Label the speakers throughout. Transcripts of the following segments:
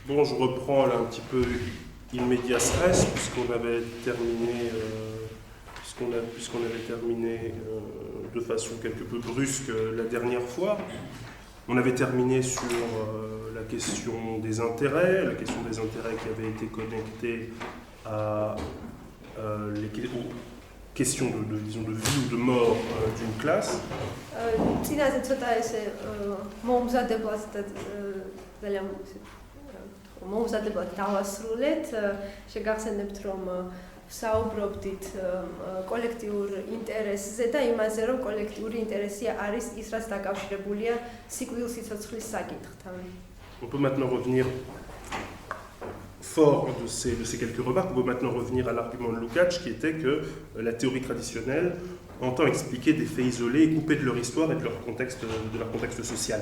Speaker 1: Bon, je reprends là un petit peu in medias res, puisqu'on avait terminé, de façon quelque peu brusque la dernière fois. On avait terminé sur la question des intérêts qui avait été connectée aux questions disons, de vie ou de mort d'une classe.
Speaker 2: მომზადებლად დავასრულეთ, შეგახსენებთ, რომ საუბრობდით კოლექტიურ ინტერესზე და იმაზე, რომ კოლექტიური ინტერესი არის ის, რაც დაკავშირებულია სიკვდილსიცოცხლის საკითხთან.
Speaker 1: On peut maintenant revenir, fort de ces quelques remarques, on peut maintenant revenir à l'argument de Lukács qui était que la théorie traditionnelle entend expliquer des faits isolés et coupés de leur histoire et de leur contexte social.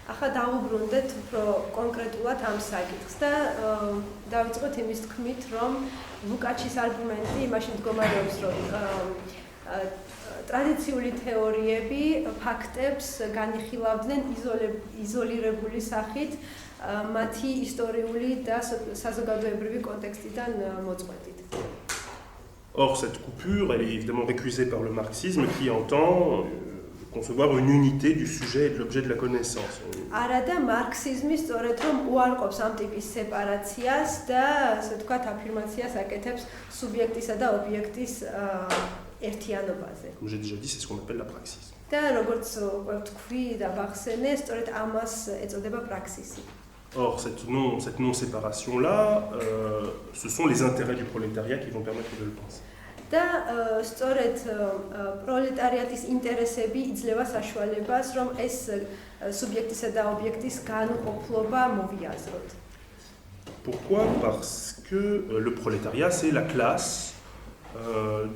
Speaker 2: ახლა დავუბრუნდეთ უფრო კონკრეტულად ამ საკითხს და დავიწყოთ იმის თქმით, რომ ლუკაჩის არგუმენტი იმაში მდგომარეობს, რომ ტრადიციული თეორიები ფაქტებს განიხილავდნენ იზოლირებული სახით მათი ისტორიული და საზოგადოებრივი კონტექსტიდან მოწყვეტით.
Speaker 1: Or, cette coupure, elle est évidemment récusée par le marxisme qui entend concevoir une unité du sujet et de l'objet de la connaissance.
Speaker 2: არა და მარქსიზმი სწორედ რომ უარყოფს ამ ტიპის სეპარაციას და ასე ვთქვათ აფირმაციას აკეთებს სუბიექტისა და ობიექტის ერთიანობაზე.
Speaker 1: Comme j'ai déjà dit, c'est ce qu'on appelle la praxis.
Speaker 2: და როგორც უკვე ვთქვი და ვახსენე, სწორედ ამას ეწოდება პრაქსისი.
Speaker 1: Or, cette non-séparation-là, ce sont les intérêts du prolétariat qui vont permettre de le penser.
Speaker 2: და სწორედ პროლეტარიატის ინტერესები იძლევა საშუალებას, რომ ეს სუბიექტისა და ობიექტის განუყოფლობა მოვიაზროთ.
Speaker 1: Pourquoi? Parce que le prolétariat, c'est la classe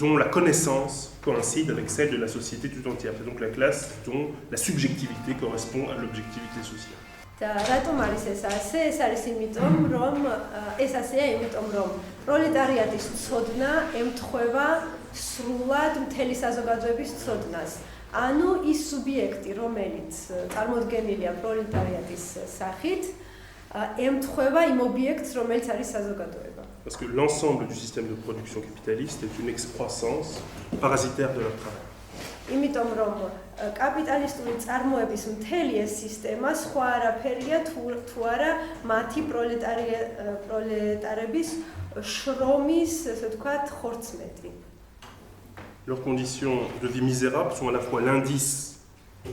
Speaker 1: dont la connaissance coïncide avec celle de la société tout entière. C'est donc la classe dont la subjectivité correspond à l'objectivité sociale.
Speaker 2: და რატომ არის ეს ასე? ეს არის იმიტომ, რომ ეს ასეა იმიტომ, რომ პროლეტარიატის ცოდნა ემთხვევა სრულად მთელი საზოგადოების ცოდნას. ანუ ის სუბიექტი, რომელიც წარმოდგენილია პროლეტარიატის სახით, ემთხვევა იმ ობიექტს, რომელიც არის საზოგადოება.
Speaker 1: Parce que l'ensemble du système de production capitaliste est une excroissance parasitaire de leur travail.
Speaker 2: იმიტომ რომ კაპიტალისტური წარმოების მთელი ეს სისტემა სხვა არაფერია თუ არა მათი პროლეტარების შრომის, ასე ვთქვათ, ხორცმეტი.
Speaker 1: Leurs conditions de vie misérables sont à la fois l'indice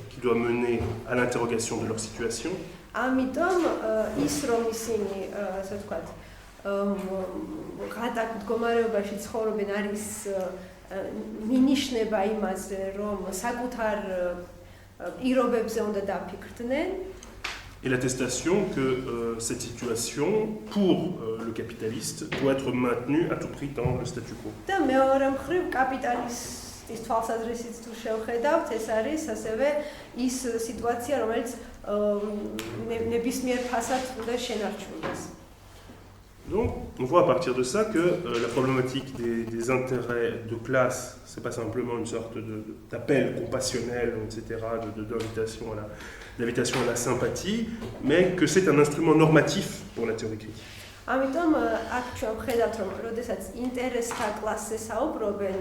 Speaker 1: qui doit mener à l'interrogation de leur situation.
Speaker 2: ამიტომ ის რომ ისინი, ასე ვთქვათ, ღატაკ მდგომარეობაში ცხოვრობენ არის მინიშნება იმაზე, რომ საკუთარ პირობებზე უნდა დაფიქრდნენ.
Speaker 1: Et l'attestation que cette situation, pour le capitaliste, doit être maintenue à tout prix dans le statu quo.
Speaker 2: და მეორე მხრივ კაპიტალისტის თვალსაზრისით თუ შევხედავთ, ეს არის ასევე ის სიტუაცია, რომელიც ნებისმიერ ფასად უნდა შენარჩუნდეს.
Speaker 1: Donc, on voit à partir de ça que la problématique des intérêts de classe, c'est pas simplement une sorte d'appel compassionnel, etc., d'invitation à la sympathie, mais que c'est un instrument normatif pour la théorie critique.
Speaker 2: ამიტომ აქ ჩვენ ვხედავთ, რომ როდესაც ინტერესთა კლასზე საუბრობენ,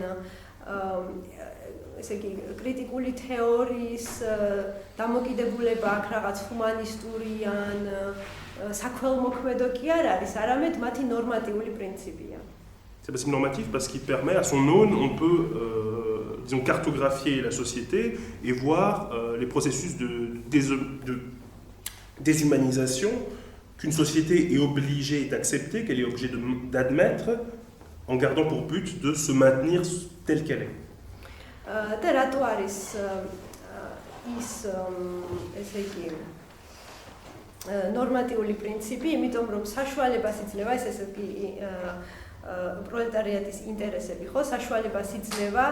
Speaker 2: ესე იგი კრიტიკული თეორიის დამოკიდებულება აქ რაღაც ჰუმანისტური ან საქველმოქმედო კი არ არის, არამედ მათი ნორმატიული პრინციპია.
Speaker 1: C'est pas si normatif parce qu'il permet, à son aune, on peut disons, cartographier la société et voir les processus de déshumanisation qu'une société est obligée d'accepter, qu'elle est obligée d'admettre, en gardant pour but de se maintenir telle qu'elle est.
Speaker 2: და რატო არის ის ესე იგი ნორმატიული პრინციპი, იმიტომ რომ საშუალებას იძლევა ეს ესე იგი პროლეტარიატის ინტერესები, ხო, საშუალებას იძლევა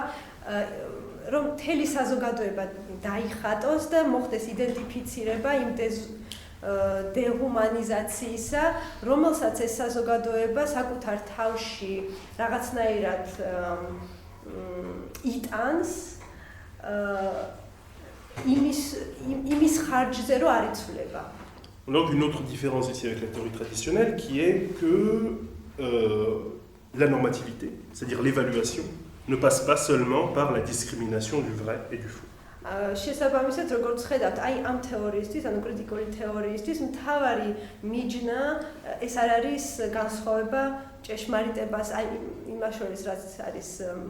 Speaker 2: რომ მთელი საზოგადოება დაიხატოს და მოხდეს იდენტიფიცირება იმ დეჰუმანიზაციისა, რომელსაც ეს საზოგადოება საკუთარ თავში რაღაცნაირად იტანს იმის ხარჯზე, რომ არ იცვლება.
Speaker 1: On a donc une autre différence ici avec la théorie traditionnelle qui est que la normativité, c'est-à-dire l'évaluation, ne passe pas seulement par la discrimination du vrai et du faux.
Speaker 2: შესაბამისად, როგორც ხედავთ, აი ამ თეორიისთვის, ანუ კრიტიკული თეორიისთვის, მთავარი მიჯნა ეს არ არის განსხვავება ჭეშმარიტებას, აი იმას შორის, რაც არის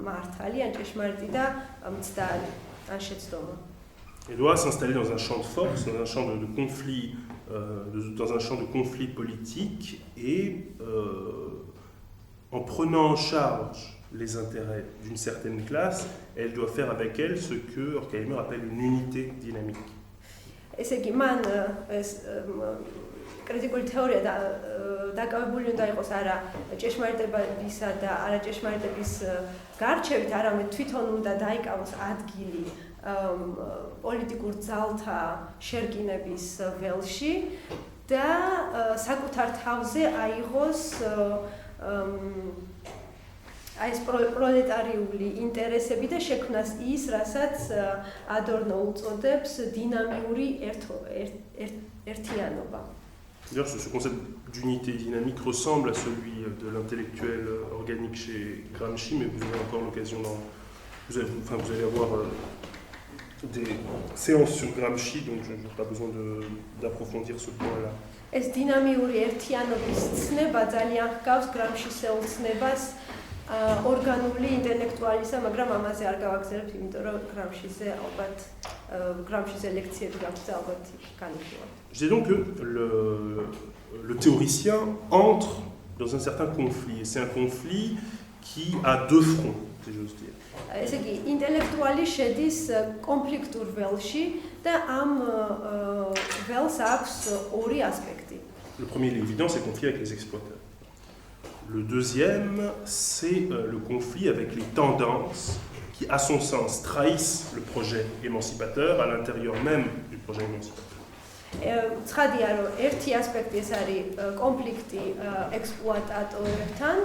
Speaker 2: მართალი, ან ჭეშმარიტი და მცდარი, ან შეცდომა.
Speaker 1: Elle doit s'installer dans un champ de force, dans un champ de conflit, dans un champ de conflit politique, et en prenant en charge les intérêts d'une certaine classe, elle doit faire avec elle ce que Horkheimer appelle une unité dynamique.
Speaker 2: ესე იგი, მან ეს კრიტიკული თეორია დაკავებული უნდა იყოს არა ჭეშმარიტებისა და არა ჭეშმარიტების გარჩევით, არამედ თვითონ უნდა დაიკავოს ადგილი პოლიტიკურ ძალთა შერკინების ველში და საკუთარ თავზე აიღოს აი ეს პროლეტარიული ინტერესები და შექმნას ის, რასაც ადორნო უწოდებს დინამიური ერთიანობა.
Speaker 1: D'ailleurs, ce concept d'unité dynamique ressemble à celui de l'intellectuel organique chez Gramsci, mais vous aurez encore l'occasion vous allez avoir des séances sur Gramsci, donc je n'ai pas besoin d'approfondir ce point-là.
Speaker 2: ეს დინამიური ერთიანობის ცნება ძალიან ჰგავს გრამშისეულ ცნებას ორგანული ინტელექტუალისა, მაგრამ ამაზე არ გავაგზავნებ, იმიტომ რომ გრამშიზე ლექციები გაქვს და ალბათ განიხილავთ.
Speaker 1: Je dis donc que le théoricien entre dans un certain conflit, et c'est un conflit qui a deux fronts, si j'ose dire.
Speaker 2: ესე იგი, ინტელექტუალი შედის კონფლიქტურ ველში და ამ ველს აქვს ორი ასპექტი.
Speaker 1: Le premier, il est évident, c'est le conflit avec les exploiteurs. Le deuxième, c'est le conflit avec les tendances qui, à son sens, trahissent le projet émancipateur à l'intérieur même du projet émancipateur.
Speaker 2: ცხადია, რომ ერთი ასპექტი ეს არის კონფლიქტი ექსპლუატატორებთან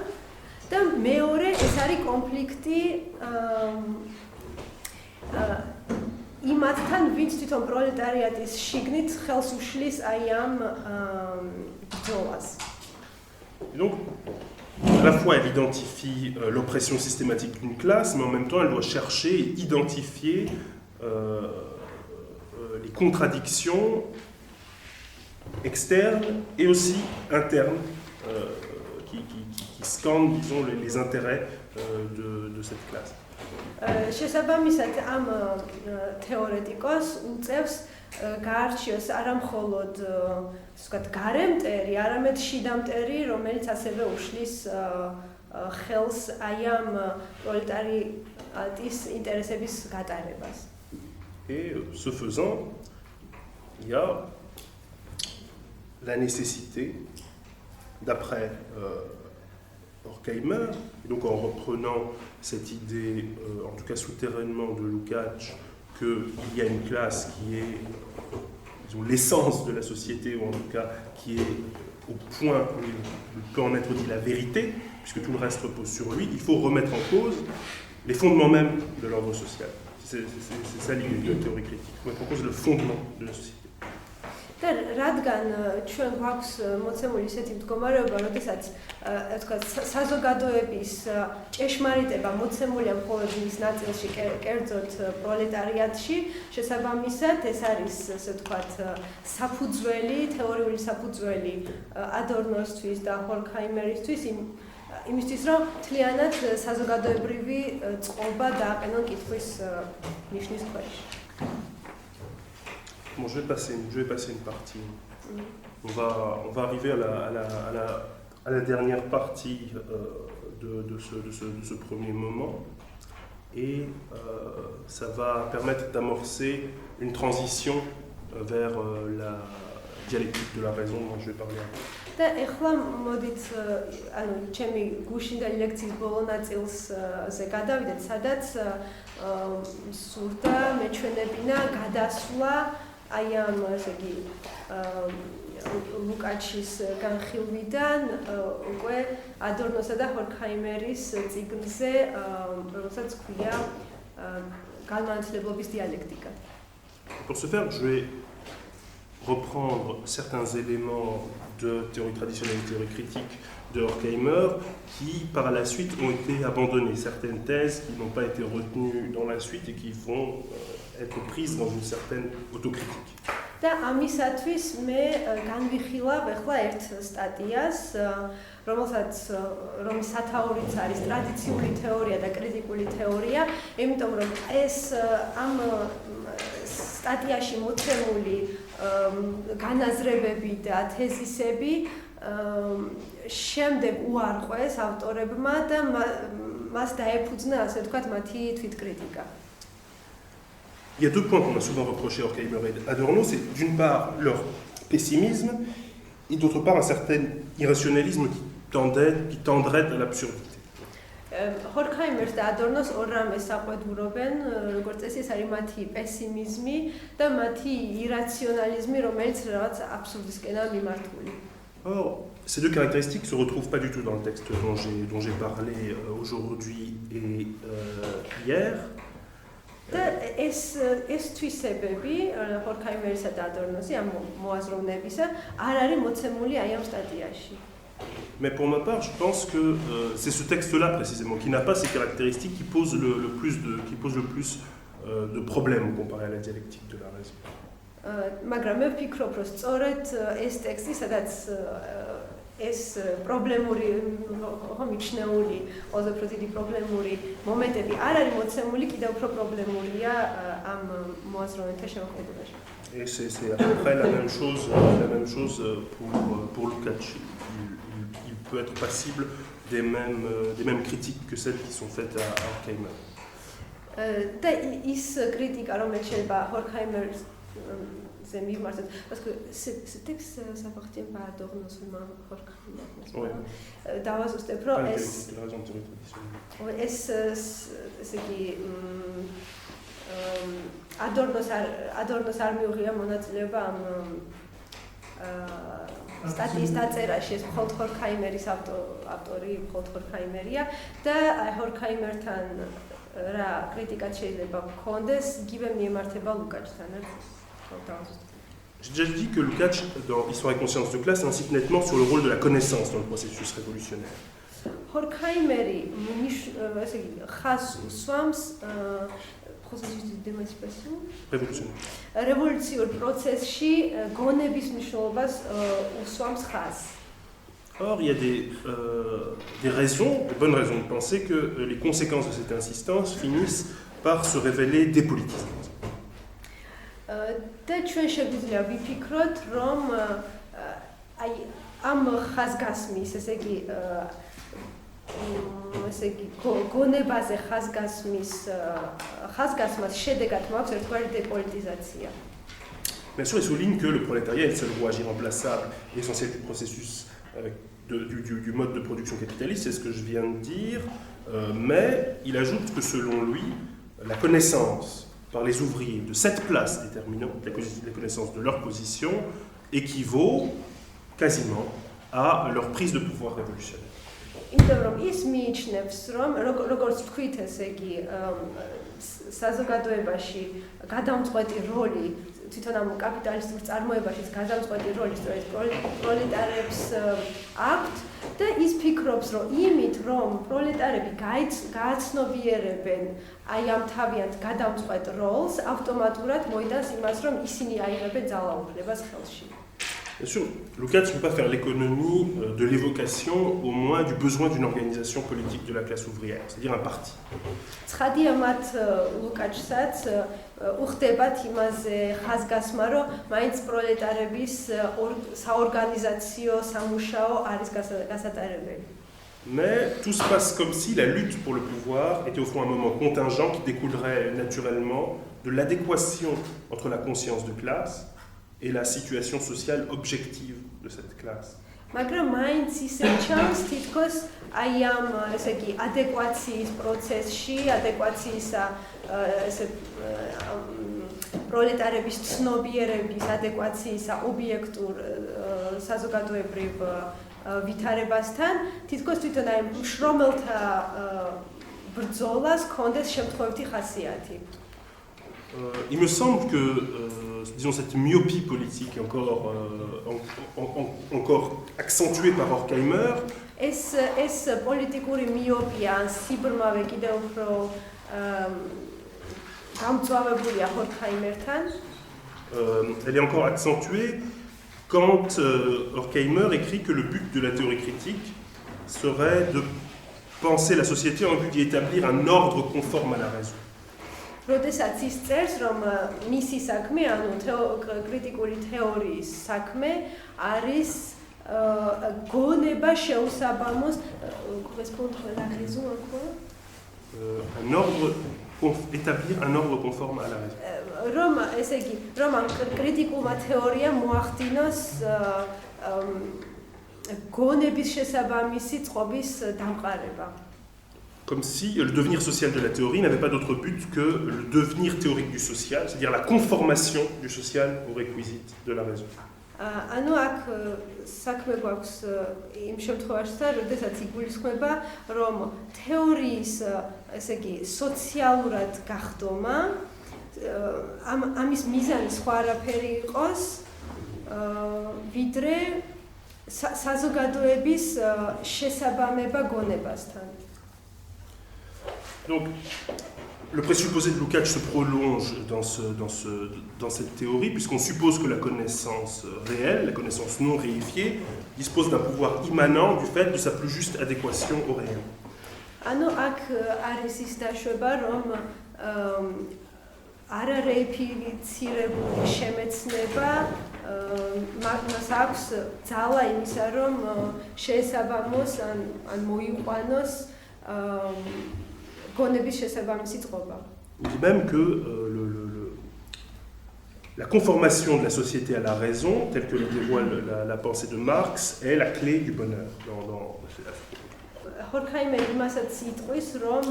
Speaker 2: და მეორე ეს არის კონფლიქტი იმათთან, ვინც თვითონ პროლეტარიატის შიგნით ხელს უშლის აი ამ ბრძოლას.
Speaker 1: Donc, à la fois elle identifie l'oppression systématique d'une classe, mais en même temps elle doit chercher et identifier les contradictions externes et aussi internes qui scandent, disons, les intérêts de cette classe.
Speaker 2: შესაბამისად ამ თეორეტიკოს უწევს გაარჩიოს არა მხოლოდ ვთქვათ გარემტერი, არამედ შიდამტერი, რომელიც ასევე უშლის ხელს აი ამ პროლეტარიატის ინტერესების გატარებას.
Speaker 1: Et ce faisant, il y a la nécessité, d'après Horkheimer, et donc en reprenant cette idée, en tout cas souterrainement de Lukács, qu'il y a une classe qui est, disons, l'essence de la société, ou en tout cas qui est au point où il peut en être dit la vérité, puisque tout le reste repose sur lui, il faut remettre en cause les fondements même de l'ordre social. C'est ça l'idée de la théorie critique, remettre en cause le fondement de la société.
Speaker 2: და რადგან ჩვენ გვაქვს მოცემული ისეთი მდგომარეობა, როდესაც ვთქვათ საზოგადოების ჭეშმარიტება მოცემულია მხოლოდ მის ნაწილში, კერძოდ პროლეტარიატში, შესაბამისად ეს არის, ასე ვთქვათ, საფუძველი, თეორიული საფუძველი ადორნოსთვის და ჰორქჰაიმერისთვის იმისთვის, რომ მთლიანად საზოგადოებრივი წყობა დააყენონ კითხვის ნიშნის ქვეშ.
Speaker 1: Bon, je vais passer une partie. On va arriver à la dernière partie de ce premier moment, et ça va permettre d'amorcer une transition vers la dialectique de la raison dont je vais parler après.
Speaker 2: და ეხლა მოდით ანუ ჩემი გუშინდელი ლექციის ბოლო ნაწილზე გადავიდეთ, სადაც სურდა მეჩვენებინა გადასვლა აი ამ ესე იგი ლუკაჩის განხილვიდან უკვე ადორნოსა და ჰორქჰაიმერის წიგნზე, რომელსაც ქვია განმანათლებლობის დიალექტიკა.
Speaker 1: Pour ce faire, je vais reprendre certains éléments de théorie traditionnelle et théorie critique de Horkheimer qui, par la suite, ont été abandonnés. Certaines thèses qui n'ont pas été retenues dans la suite et qui vont être prises dans une certaine autocritique.
Speaker 2: და ამისათვის მე განვიხილავ ახლა ერთ სტატიას, რომლის სათაურიც არის ტრადიციული თეორია და კრიტიკული თეორია, იმიტომ რომ ეს ამ სტატიაში მოცემული განაზრებები და თეზისები შემდეგ უარყვეს ავტორებმა და მას დაეფუძნა, ასე ვთქვათ, მათი თვითკრიტიკა.
Speaker 1: Il y a deux points qu'on a souvent reproché à Horkheimer et Adorno, c'est d'une part leur pessimisme et d'autre part un certain irrationalisme qui tendrait à l'absurdité.
Speaker 2: Horkheimers და Adornos ორ რამეს საყვედურობენ, როგორც წესი, ეს არის მათი პესიმიზმი და მათი irrationalisme, რომელიც რაღაც აბსურდისკენაა მიმართული.
Speaker 1: Or, ces deux caractéristiques ne se retrouvent pas du tout dans le texte dont j'ai parlé aujourd'hui et hier.
Speaker 2: და ეს თვისებები Horkheimersა და Adornosი ამ მოაზროვნებისა არ არის მოცემული აი ამ სტატიაში.
Speaker 1: Mais pour ma part, je pense que c'est ce texte-là précisément qui n'a pas ces caractéristiques qui pose le plus de problèmes comparé à la dialectique de la raison.
Speaker 2: მაგრამ მე ვფიქრობ, რომ სწორედ ეს ტექსტი, სადაც ეს პრობლემური, მიჩნეული, ყველაზე უფრო დიდი პრობლემური მომენტები არ არის მოცემული, კიდევ უფრო პრობლემურია ამ მოაზროვნეთა შემოქმედებაში.
Speaker 1: Et c'est à peu près la même chose pour Lukács. Il peut être passible des mêmes critiques que celles qui sont faites à Horkheimer.
Speaker 2: და ის კრიტიკა, რომელიც შეიძლება Horkheimer's mivmartet, parce que ce texte s'appartient pas à Adornos, seulement à Horkheimer, n'est-ce pas? დავაზუსტებ, რომ ესე იგი Adornos არ მიუღია მონაწილეობა ამ სტატიის დაწერაში, ეს მხოლოდ Horkheimeris ავტორი მხოლოდ Horkheimerია და Horkheimerთან რა კრიტიკაც შეიძლება გქონდეს, იგივე მიემართება Lukácsთან.
Speaker 1: J'ai déjà dit que Lukács, dans Histoire et conscience de classe, insiste nettement sur le rôle de la connaissance dans le processus révolutionnaire.
Speaker 2: Horkheimeri ხაზს უსვამს processus d'émancipation révolution processus გონების მნიშვნელობას უსვამს ხაზს.
Speaker 1: Or, il y a des raisons, de bonnes raisons de penser que les conséquences de cette insistance finissent par se révéler dépolitisées.
Speaker 2: და ჩვენ შეგვიძლია ვიფიქროთ, რომ აი ამ ხაზგასმის, ესე იგი გონებაზე ხაზგასმას შედეგად მაქვს ერთგვარი დეპოლიტიზაცია.
Speaker 1: Bien sûr, il souligne que le prolétariat est le seul rouage irremplaçable et essentiel du processus du mode de production capitaliste, c'est ce que je viens de dire, mais il ajoute que selon lui, la connaissance par les ouvriers de cette place déterminante, la connaissance de leur position, équivaut quasiment à leur prise de pouvoir révolutionnaire.
Speaker 2: იმიტომ რომ ის მიიჩნევს, რომ როგორც თქვით, ესე იგი საზოგადოებაში გადამწყვეტი როლი თვითონ ამ კაპიტალისტურ წარმოებაში გადამწყვეტი როლი სწორედ პროლეტარებს აქვთ და ის ფიქრობს, რომ იმით, რომ პროლეტარები გააცნობიერებენ აი ამ თავიანთ გადამწყვეტ როლს, ავტომატურად მოიტანს იმას, რომ ისინი აიღებენ ძალაუფლებას ხელში.
Speaker 1: Bien sûr, Lukács ne peut pas faire l'économie de l'évocation, au moins du besoin d'une organisation politique de la classe ouvrière, c'est-à-dire un parti.
Speaker 2: ცხადია მათ ლუკაჩსაც უხდებათ იმაზე ხაზგასმა, რომ მაინც პროლეტარების საორგანიზაციო სამუშაო არის გასატარებელი.
Speaker 1: Mais tout se passe comme si la lutte pour le pouvoir était au fond un moment contingent qui découlerait naturellement de l'adéquation entre la conscience de classe et la situation sociale objective de cette classe.
Speaker 2: მაგრამ მაინც ისე ჩანს თითქოს აი ამ ესე იგი ადეკვაციის პროცესში, ადეკვაციისა ესე პროლეტარების ცნობიერების ადეკვაციისა ობიექტურ საზოგადოებრივ ვითარებასთან, თითქოს თვითონ აი მშრომელთა ბრძოლას ჰქონდეს შემთხვევითი ხასიათი.
Speaker 1: Il me semble que, disons, cette myopie politique encore accentuée par Horkheimer,
Speaker 2: ეს პოლიტიკური მიოპია ან სიბრმავე კიდევ უფრო გამწვავებულია Horkheimerთან.
Speaker 1: Elle est encore accentuée quand Horkheimer écrit que le but de la théorie critique serait de penser la société en vue d'y établir un ordre conforme à la raison.
Speaker 2: როდესაც ის წერს, რომ მისი საქმე, ანუ კრიტიკული თეორიის საქმე არის გონება შეუსაბამოს, correspondre à la raison,
Speaker 1: établir un ordre conforme à la raison.
Speaker 2: რომ ესე იგი, რომ კრიტიკულმა თეორიამ მოახდინოს გონების შესაბამისი წყობის დამყარება.
Speaker 1: Comme si le devenir social de la théorie n'avait pas d'autre but que le devenir théorique du social, c'est-à-dire la conformation du social aux réquisites de la raison.
Speaker 2: ანუ აქ საქმე გვაქვს იმ შემთხვევაში, როდესაც იგულისხმება, რომ თეორიის, ესე იგი, სოციალურად გახდომა ამის მიზანი სხვა არაფერი იყოს, ვიდრე საზოგადოების შესაბამება გონებასთან.
Speaker 1: Donc, le présupposé de Lukács se prolonge dans cette théorie, puisqu'on suppose que la connaissance réelle, la connaissance non réifiée, dispose d'un pouvoir immanent du fait de sa plus juste adéquation au réel.
Speaker 2: ანუ აქ არის ის დაშვება, რომ არარეიფიცირებული შემეცნება მას აქვს ძალა იმისა, რომ შეესაბამოს ან მოიყვანოს გონების შესაბამისი წყობა.
Speaker 1: On dit même que la conformation de la société à la raison, telle que le dévoile la pensée de Marx, est la clé du bonheur.
Speaker 2: Horkheimer იმასაც იტყვის, რომ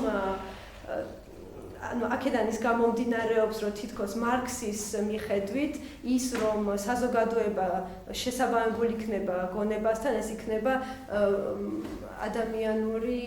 Speaker 2: ანუ აქედან ის გამომდინარეობს, რომ თითქოს მარქსის მიხედვით ის, რომ საზოგადოება შესაბამებული იქნება გონებასთან, ეს იქნება ადამიანური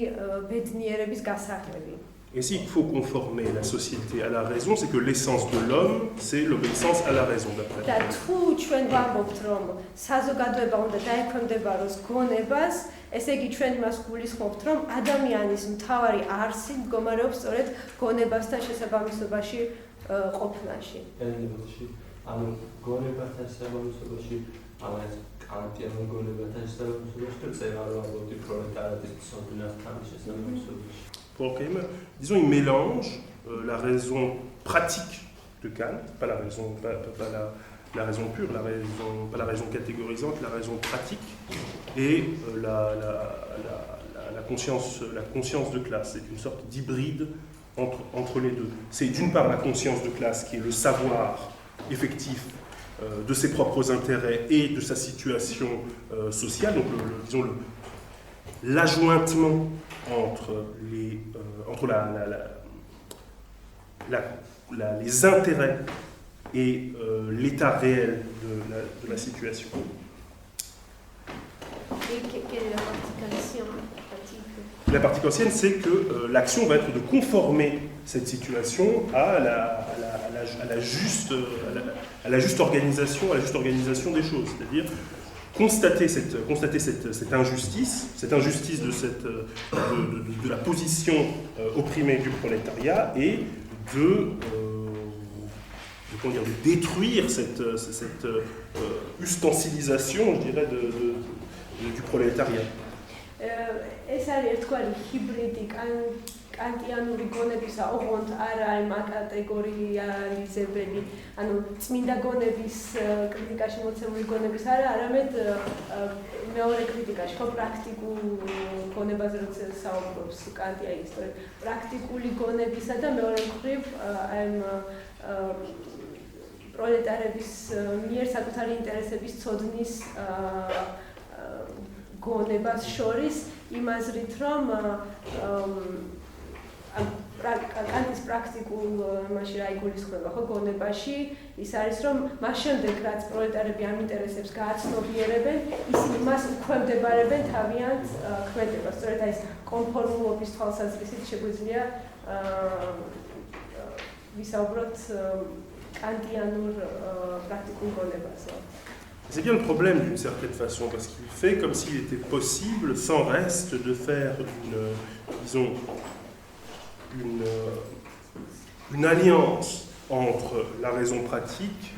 Speaker 2: ბედნიერების გასაღები.
Speaker 1: Et s'il faut conformer la société à la raison, c'est que l'essence de l'homme, c'est l'obéissance à la raison, d'après.
Speaker 2: და თუ ჩვენ ვამბობთ, რომ საზოგადოება უნდა დაექვემდებაროს გონებას, ესე იგი ჩვენ მას გულისხმობთ, რომ ადამიანის მთავარი არსი მდგომარეობს სწორედ გონებასთან შესაბამისობაში ყოფნაში.
Speaker 3: ანუ გონებასთან შესაბამისობაში, ამას კანტიანურ გონებასთან შესაბამისობაში წერა რომ ამბობდი პროლეტარიატის ცოდნასთან შესაბამისობაში.
Speaker 1: Pour Horkheimer, disons, il mélange la raison pratique de Kant, pas la raison, la raison pure, pas la raison catégorisante, la raison pratique, et la conscience de classe. C'est une sorte d'hybride entre les deux. C'est d'une part la conscience de classe qui est le savoir effectif de ses propres intérêts et de sa situation sociale, donc disons l'ajointement entre les intérêts et l'état réel de la situation.
Speaker 2: Et quelle est la partie kantienne?
Speaker 1: La partie kantienne, c'est que l'action va être de conformer cette situation à la juste organisation des choses, c'est-à-dire constater cette injustice de la position opprimée du prolétariat et de détruire cette ustensilisation, je dirais, du prolétariat.
Speaker 2: ეს არის ერთგვარი ჰიბრიდი კანტიანური გონებისა, ოღონდ არა იმ კატეგორიალიზებელი, ანუ წმინდა გონების კრიტიკაში მოცემული გონების არა, არამედ მეორე კრიტიკაში, ხო პრაქტიკულ გონებაზე როცა საუბრობს კანტი, აი ისტორია პრაქტიკული გონებისა და მეორე მხრივ აი პროლეტარების მიერ საკუთარი ინტერესების ცოდნის გონებას შორის იმ აზრით, რომ კანტის პრაქტიკულ მასში რა იგულისხმება, ხო, გონებაში ის არის, რომ მას შემდეგ, რაც პროლეტარები ამ ინტერესებს გააცნობიერებენ, ისინი მას უქვემდებარებენ თავიანთ ქმედებას. სწორედ აი ეს კონფორმულობის თვალსაზრისით შეგვიძლია ვისაუბროთ კანტიანურ პრაქტიკულ გონებაზე.
Speaker 1: C'est bien le problème d'une certaine façon, parce qu'il fait comme s'il était possible, sans reste, de faire une alliance entre la raison pratique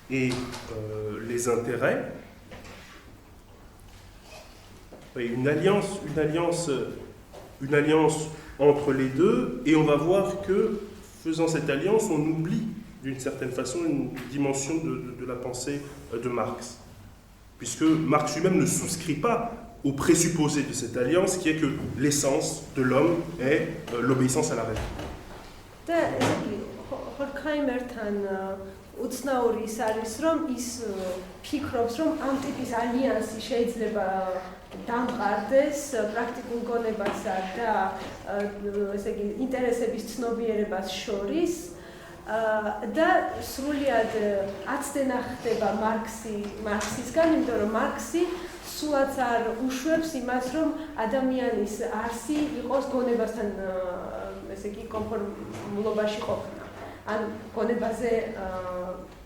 Speaker 1: et les intérêts. Oui, une alliance entre les deux, et on va voir que, faisant cette alliance, on oublie d'une certaine façon une dimension de la pensée de Marx. Puisque Marx lui-même ne souscrit pas au présupposé de cette alliance, qui est que l'essence de l'homme est l'obéissance à la raison.
Speaker 2: უცნაური ის არის, რომ ის ფიქრობს, რომ ამ ტიპის ალიანსი შეიძლება დამყარდეს პრაქტიკულ გონებასა და ესე იგი ინტერესების ცნობიერებას შორის და სრულიად აცდენა ხდება მარქსისგან, იმიტომ რომ მარქსი სულაც არ უშვებს იმას, რომ ადამიანის არსი იყოს გონებასთან ესე იგი კონფორმულობაში ყოფნა. ან გონებაზე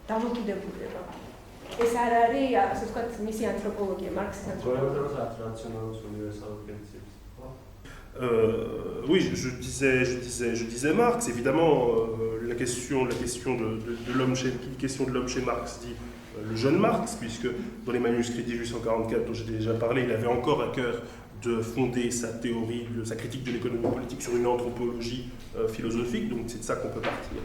Speaker 2: დამოკიდებულება. ეს არ არის, ასე ვთქვათ, მისი ანთროპოლოგია, მარქსის
Speaker 3: ანთროპოლოგია. Rationalus universalis principes.
Speaker 1: Oui, je disais Marx. Évidemment, la question de l'homme chez Marx dit le jeune Marx, puisque dans les manuscrits de 1844 dont j'ai déjà parlé, il avait encore à cœur de fonder sa théorie, sa critique de l'économie politique sur une anthropologie philosophique, donc c'est de ça qu'on peut partir.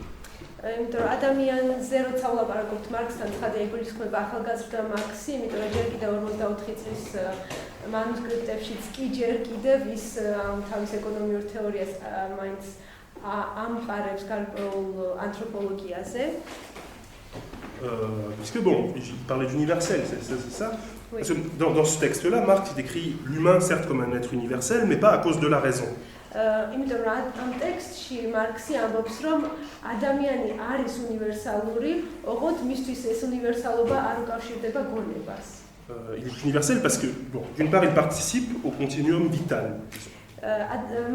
Speaker 2: იმიტომ რომ ადამიანზე როცა ვლაპარაკობთ მარქსთან, ცხადია იგულისხმება ახალგაზრდა მარქსი, იმიტომ რომ ჯერ კიდევ 44 წლის მანუსკრიპტებშიც კი ჯერ კიდევ ის თავის ეკონომიურ თეორიას მაინც ამყარებს გარკვეულ ანთროპოლოგიაზე.
Speaker 1: Puisque bon, il parlait d'universel, c'est ça. Oui. Parce que dans ce texte-là, Marx décrit l'humain certes comme un être universel, mais pas à cause de la raison.
Speaker 2: იმიტომ რომ ამ ტექსტში მარქსი ამბობს, რომ ადამიანი არის უნივერსალური, ოღონდ მისთვის ეს უნივერსალობა არ უკავშირდება გონებას.
Speaker 1: Il est universel parce que, bon, d'une part, il participe au continuum vital.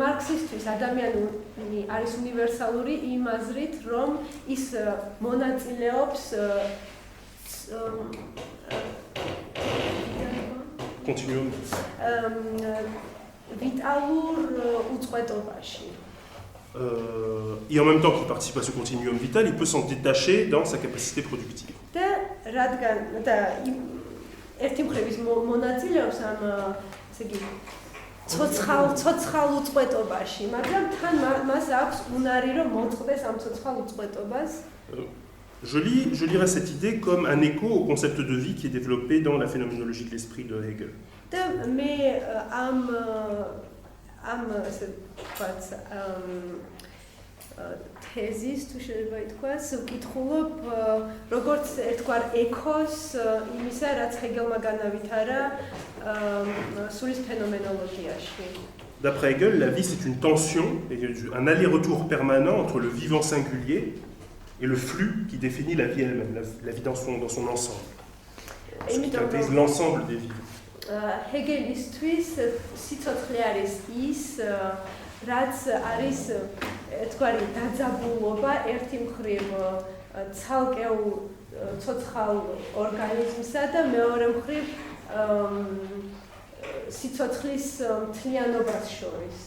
Speaker 2: მარქსისთვის ადამიანი არის უნივერსალური იმ აზრით, რომ ის მონაწილეობს
Speaker 1: continuum
Speaker 2: vitalur utzqvetobashi.
Speaker 1: Et en même temps qu'il participe à ce continuum vital, il peut s'en détacher dans sa capacité productive.
Speaker 2: და რადგან და ერთი მხრივ მონაწილეობს ამ ესე იგი ცოცხალ უწყვეტობაში, მაგრამ თან მას აქვს უნარი რომ მოწყდეს ამ ცოცხალ უწყვეტობას.
Speaker 1: Je lirais cette idée comme un écho au concept de vie qui est développé dans la phénoménologie de l'esprit de Hegel.
Speaker 2: და მე ამ ესე ვთქვათ თეზის თუ შეიძლება ითქვას, ვკითხულობ როგორც ერთგვარ ექოს იმისა, რაც ჰეგელმა განავითარა სულის ფენომენოლოგიაში.
Speaker 1: D'après Hegel, la vie c'est une tension, un aller-retour permanent entre le vivant singulier et le flux qui définit la vie elle-même, la vie dans son ensemble. Ce qui caractérise l'ensemble des vies.
Speaker 2: ჰეგელისთვის სიცოცხლე არის ის, რაც არის თქვარი დაძაბულობა ერთი მხრივ ცალკეულ ცოცხალ ორგანიზმსა და მეორე მხრივ სიცოცხლის მთლიანობას შორის.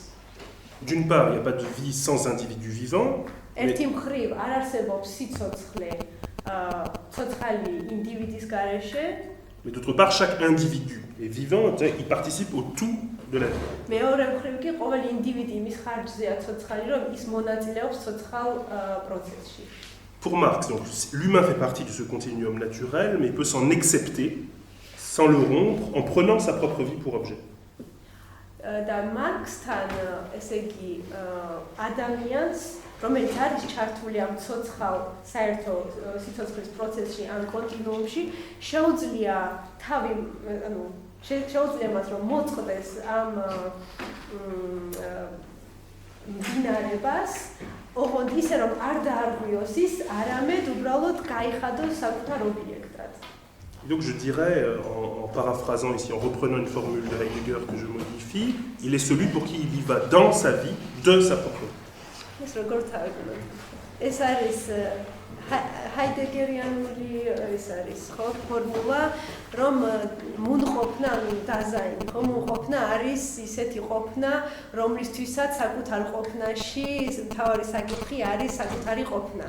Speaker 1: D'une part, il n'y a pas de vie sans individu vivant.
Speaker 2: ერთი მხრივ არ არსებობს სიცოცხლე ცოცხალი ინდივიდის გარეშე.
Speaker 1: Mais d'autre part, chaque individu est vivant, il participe au tout de la vie.
Speaker 2: მეორე მხრივ კი ყოველი ინდივიდი იმის ხარჯზეა ცოცხალი, რომ ის მონაწილეობს ცოცხალ პროცესში.
Speaker 1: Pour Marx, donc, l'humain fait partie de ce continuum naturel, mais il peut s'en excepter, sans le rompre, en prenant sa propre vie pour objet.
Speaker 2: და მარქსთან, ესე იგი, ადამიანს, რომელიც არის ჩართული ამ ცოცხალ საერთო სიცოცხლის პროცესში, ან კონტინუუმში, შეუძლია თავი, ანუ შეუძლია მას რომ მოწყდეს ამ დინარებას, ოღონდ ისე რომ არ დაარღვიოს ის, არამედ უბრალოდ გაიხადოს საკუთარ ობიექტად.
Speaker 1: Donc je dirais, en paraphrasant ici, en reprenant une formule de Heidegger que je modifie, il est celui pour qui il y va dans sa vie, de sa propre vie.
Speaker 2: ეს არის ჰაიდეგერიანული ეს არის ხო ფორმულა, რომ მუნყოფნა, ანუ დაზაინი, ხო მუნყოფნა არის ისეთი ყოფნა, რომლისთვისაც საკუთარ ყოფნაში მთავარი საკითხი არის საკუთარი ყოფნა.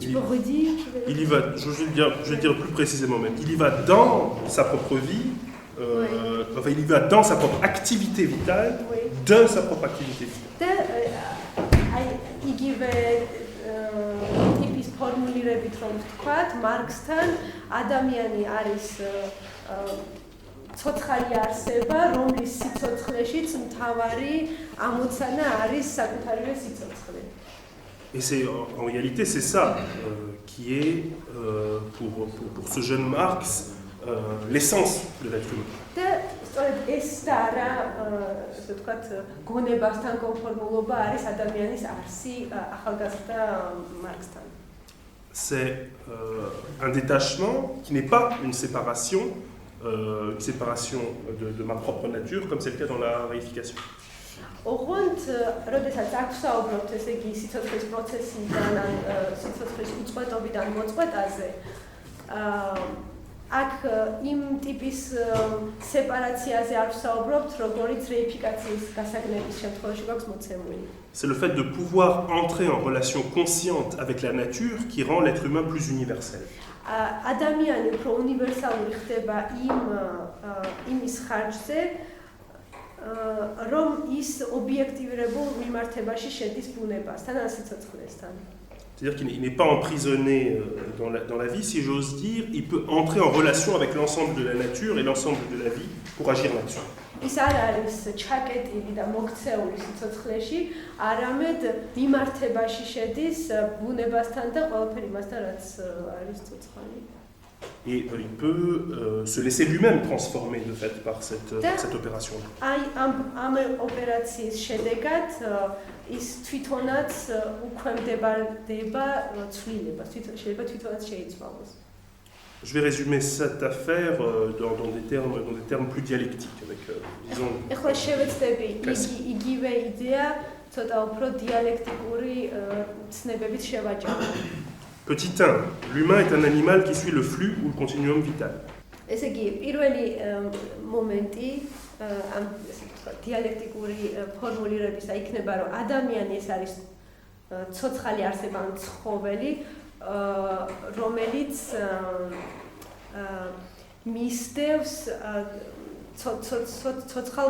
Speaker 2: Tu peux redire?
Speaker 1: Il y va, je vais dire plus précisément même, il y va dans sa propre vie, enfin il y va dans sa propre activité vitale,
Speaker 2: Oui.
Speaker 1: de sa propre activité vitale.
Speaker 2: და აი იგივე ტიპის ფორმულირებით რომ ვთქვათ, მარქსთან ადამიანი არის ცოცხალი არსება, რომლის სიცოცხლეშიც მთავარი ამოცანა არის საკუთარივე სიცოცხლე.
Speaker 1: Et c'est en réalité c'est ça qui est pour ce jeune Marx l'essence de l'être humain.
Speaker 2: და სწორედ ეს და არა ასე ვთქვათ გონებასთან კონფორმულობა არის ადამიანის არსი ახალგაზრდა მარქსთან.
Speaker 1: C'est un détachement qui n'est pas une séparation de ma propre nature, comme c'est le cas dans la réification.
Speaker 2: ოღონდ, როდესაც აქ ვსაუბრობთ, ესე იგი, სიცოცხლის პროცესიდან, ან სიცოცხლის უწყვეტობიდან მოწყვეტაზე, აქ იმ ტიპის სეპარაციაზე არ ვსაუბრობთ, როგორიც რეიფიკაციის გასაგნების შემთხვევაში გვაქვს მოცემული.
Speaker 1: C'est le fait de pouvoir entrer en relation consciente avec la nature qui rend l'être humain plus universel.
Speaker 2: ადამიანი უფრო უნივერსალური ხდება იმის ხარჯზე, რომ ის ობიექტივირებულ მიმართებაში შედის ბუნებასთან, ან სიცოცხლესთან.
Speaker 1: C'est-à-dire qu'il n'est pas emprisonné dans la vie, si j'ose dire, il peut entrer en relation avec l'ensemble de la nature et l'ensemble de la vie pour agir là-dessus.
Speaker 2: ის არ არის ჩაკეტილი და მოქცეული სიცოცხლეში, არამედ მიმართებაში შედის ბუნებასთან და ყველაფერი მასთან, რაც არის ცოცხალი.
Speaker 1: Et il peut se laisser lui-même transformer de fait par cette opération-là.
Speaker 2: აი ამ ოპერაციის შედეგად ის თვითონაც უქვემდებარდება ცვლილებას, შეიძლება თვითონაც შეიცვალოს.
Speaker 1: Je vais résumer cette affaire dans des termes plus dialectiques, avec, disons...
Speaker 2: ეხლა შევეცდები იგივე იდეა ცოტა უფრო დიალექტიკური ცნებებით შევაჯამო.
Speaker 1: Petit 1. L'humain est un animal qui suit le flux ou le continuum vital.
Speaker 2: ესე იგი, პირველი მომენტი ამ დიალექტიკური ფორმულირებისა იქნება, რომ ადამიანი ეს არის ცოცხალი არსება, ცხოველი, რომელიც მისდევს ცოცხალ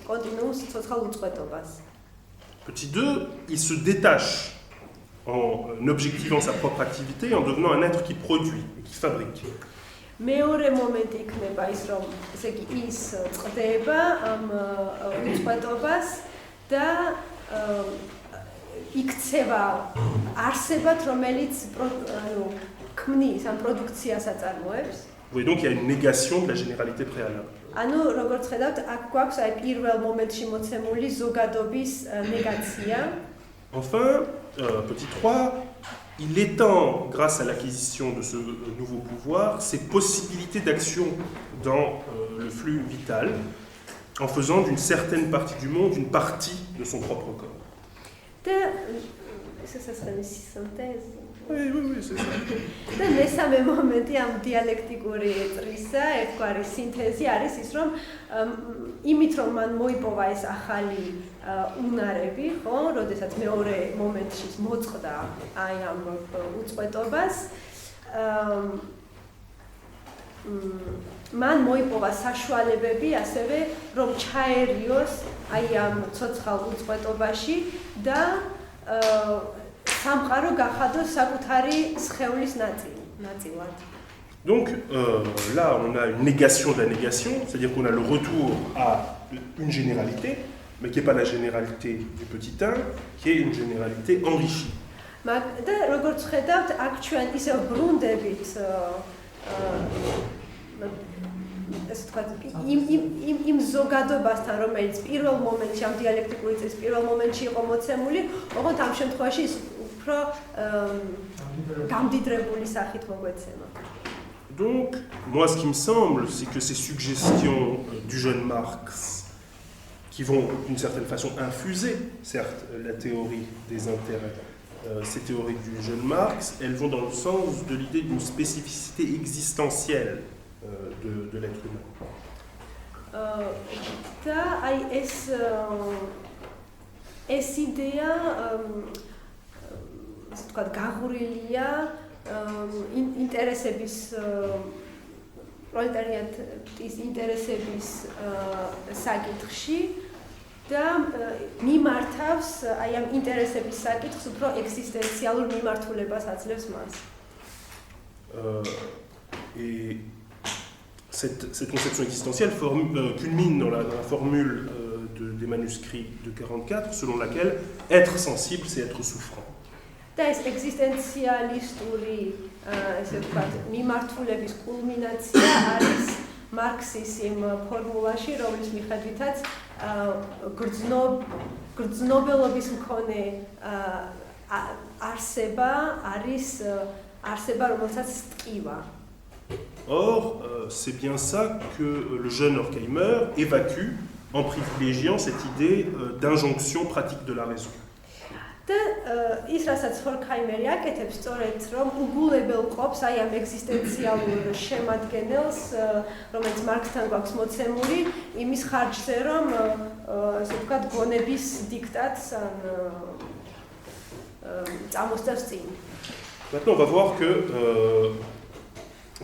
Speaker 2: კონტინუუმს, ცოცხალ უწყვეტობას.
Speaker 1: Petit 2. Il se détache en objectivant sa propre activité, en devenant un être qui produit, qui fabrique.
Speaker 2: მეორე მომენტი იქნება ის, რომ ესე იგი ის წდება ამ უწყვეტობას და იქცევა არსებად, რომელიც ქმნის ამ პროდუქციას აწარმოებს.
Speaker 1: Vous voyez donc il y a une négation de la généralité préalable.
Speaker 2: ანუ როგორც ხედავთ, აქ გვაქვს აი პირველ მომენტში მოცემული ზოგადობის ნეგაცია.
Speaker 1: Enfin, petit 3, il étend, grâce à l'acquisition de ce nouveau pouvoir, ses possibilités d'action dans le flux vital, en faisant d'une certaine partie du monde une partie de son propre corps.
Speaker 2: Ça serait une synthèse.
Speaker 1: Oui, c'est ça.
Speaker 2: და მესამე მომენტი ამ დიალექტიკური წრისა, ერთგვარი სინთეზი არის ის, რომ იმით რომ მან მოიპოვა ეს ახალი უნარები, ხო, როდესაც მეორე მომენტში მოწყდა აი ამ უწყვეტობას, მან მოიპოვა საშუალებები ასევე რომ ჩაერიოს აი ამ ცოცხალ უწყვეტობაში და სამყარო გახადოს საკუთარი სხეულის ნაწილად.
Speaker 1: Donc là, on a une négation de la négation, c'est-à-dire qu'on a le retour à une généralité, mais qui n'est pas la généralité du petit 1, qui est une généralité enrichie.
Speaker 2: და როგორც ხედავთ, აქ ჩვენ ისევ ბრუნდებით ეს თქვათ იმ ზოგადობასთან, რომელიც პირველ მომენტში ამ დიალექტიკური წრის პირველ მომენტში იყო მოცემული, ოღონდ ამ შემთხვევაში ის უფრო გამდიდრებული სახით მოგვეცემა.
Speaker 1: Donc, moi, ce qui me semble, c'est que ces suggestions du jeune Marx, qui vont d'une certaine façon infuser, certes, la théorie des intérêts. Ces théories du jeune Marx, elles vont dans le sens de l'idée d'une spécificité existentielle de l'être humain.
Speaker 2: და აი ეს იდეა ასე ვთქვათ გაღურილია ინტერესების პროლეტარიატის ინტერესების საკითხში და მიმართავს აი ამ ინტერესების საკითხს უფრო ეგზისტენციალურ მიმართულებას აძლევს მას.
Speaker 1: Et cette conception existentielle culmine dans la formule des manuscrits de 44, selon laquelle être sensible, c'est être souffrant.
Speaker 2: და ეს ეგზისტენციალისტური ესე ვთქვათ მიმართულების კულმინაცია არის მარქსის იმ ფორმულაში, რომლის მიხედვითაც გრძნობელობის მქონე არსება არის არსება, რომელსაც ტკივა.
Speaker 1: Or, c'est bien ça que le jeune Horkheimer évacue en privilégiant cette idée d'injonction pratique de la raison.
Speaker 2: და ის რასაც ჰორქაიმერი აკეთებს, სწორედ რომ უგულებელ ყოფს აი ამ ეგზისტენციალურ შემადგენელს, რომელიც მარქსთან გვაქვს მოცემული, იმის ხარჯზე, რომ ასე ვთქვათ, გონების დიქტატს წამოსწევს წინ.
Speaker 1: Maintenant, on va voir que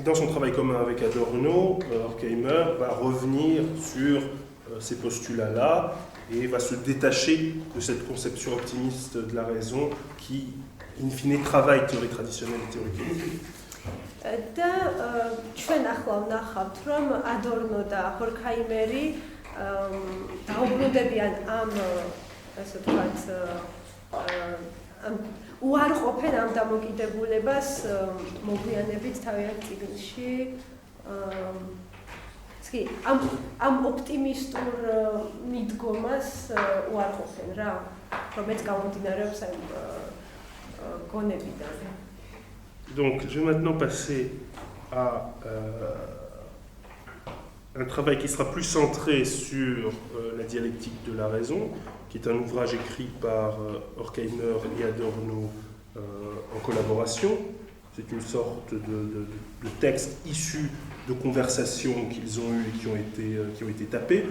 Speaker 1: dans son travail commun avec Adorno, Horkheimer va revenir sur ces postulats-là et va se détacher de cette conception optimiste de la raison qui, in fine, travaille théorie traditionnelle et théorie critique.
Speaker 2: და ჩვენ ახლა ვნახავთ, რომ ადორნო და ჰორქაიმერი დაუბრუნდებიან ამ ასე ვთქვათ უარყოფენ ამ დამოკიდებულებას მოგვიანებით თავიანთ წიგნში ამ ოპტიმისტურ მიდგომას უარყოფენ რა, რომელიც გამომდინარეობს ამ გონებიდან.
Speaker 1: Donc, je vais maintenant passer à un travail qui sera plus centré sur la dialectique de la raison, qui est un ouvrage écrit par Horkheimer et Adorno en collaboration. C'est une sorte de texte issu de conversations qu'ils ont eues et qui ont été tapées,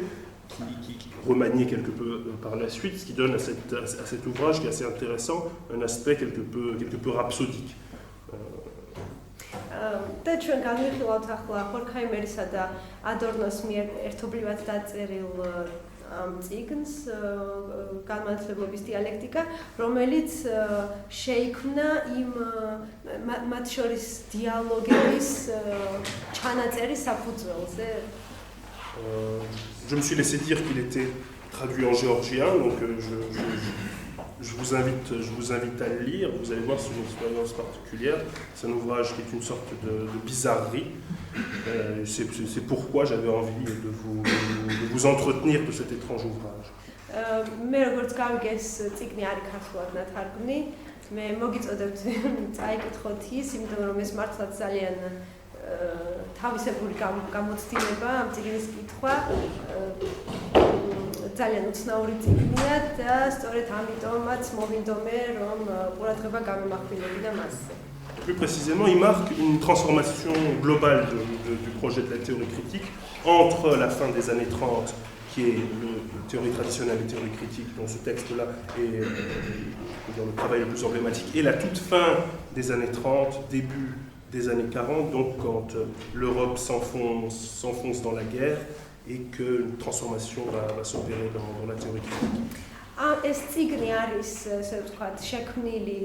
Speaker 1: qui remanié quelque peu par la suite, ce qui donne à cet ouvrage qui est assez intéressant un aspect quelque peu rhapsodique.
Speaker 2: და ჩვენ განვიხილავთ ახლა ჰორქაიმერისა და ადორნოს მიერ ერთობლივად დაწერილ ამ წიგნს განმანათლებლობის დიალექტიკა, რომელიც შეიქმნა იმ მათ შორის დიალოგების ჩანაწერის საფუძველზე.
Speaker 1: Je me suis laissé dire qu'il était traduit en géorgien, donc je vous invite à le lire. Vous allez voir, c'est une expérience particulière. C'est un ouvrage qui est une sorte de bizarrerie. C'est pourquoi j'avais envie de vous entretenir de cet étrange ouvrage.
Speaker 2: მე როგორც გავიგეს, წიგნი არის ქართულად ნათარგმნი. მე მოგიწოდებთ წაიკითხოთ ის, იმიტომ რომ ეს მართლაც ძალიან თავისებური გამოცდილება ამ წიგნის კითხვა. ძალიან უცნაური წიგნია და სწორედ ამიტომაც მოვინდომე რომ ყურადღება გამემახვილებინა მასზე.
Speaker 1: Plus précisément, il marque une transformation globale du projet de la théorie critique entre la fin des années 30, qui est la théorie traditionnelle et théorie critique, dont ce texte-là est le travail le plus emblématique, et la toute fin des années 30, début des années 40, donc quand l'Europe s'enfonce dans la guerre et qu'une transformation va s'opérer dans la théorie critique.
Speaker 2: ეს წიგნი არის, ასე ვთქვათ, შექმნილი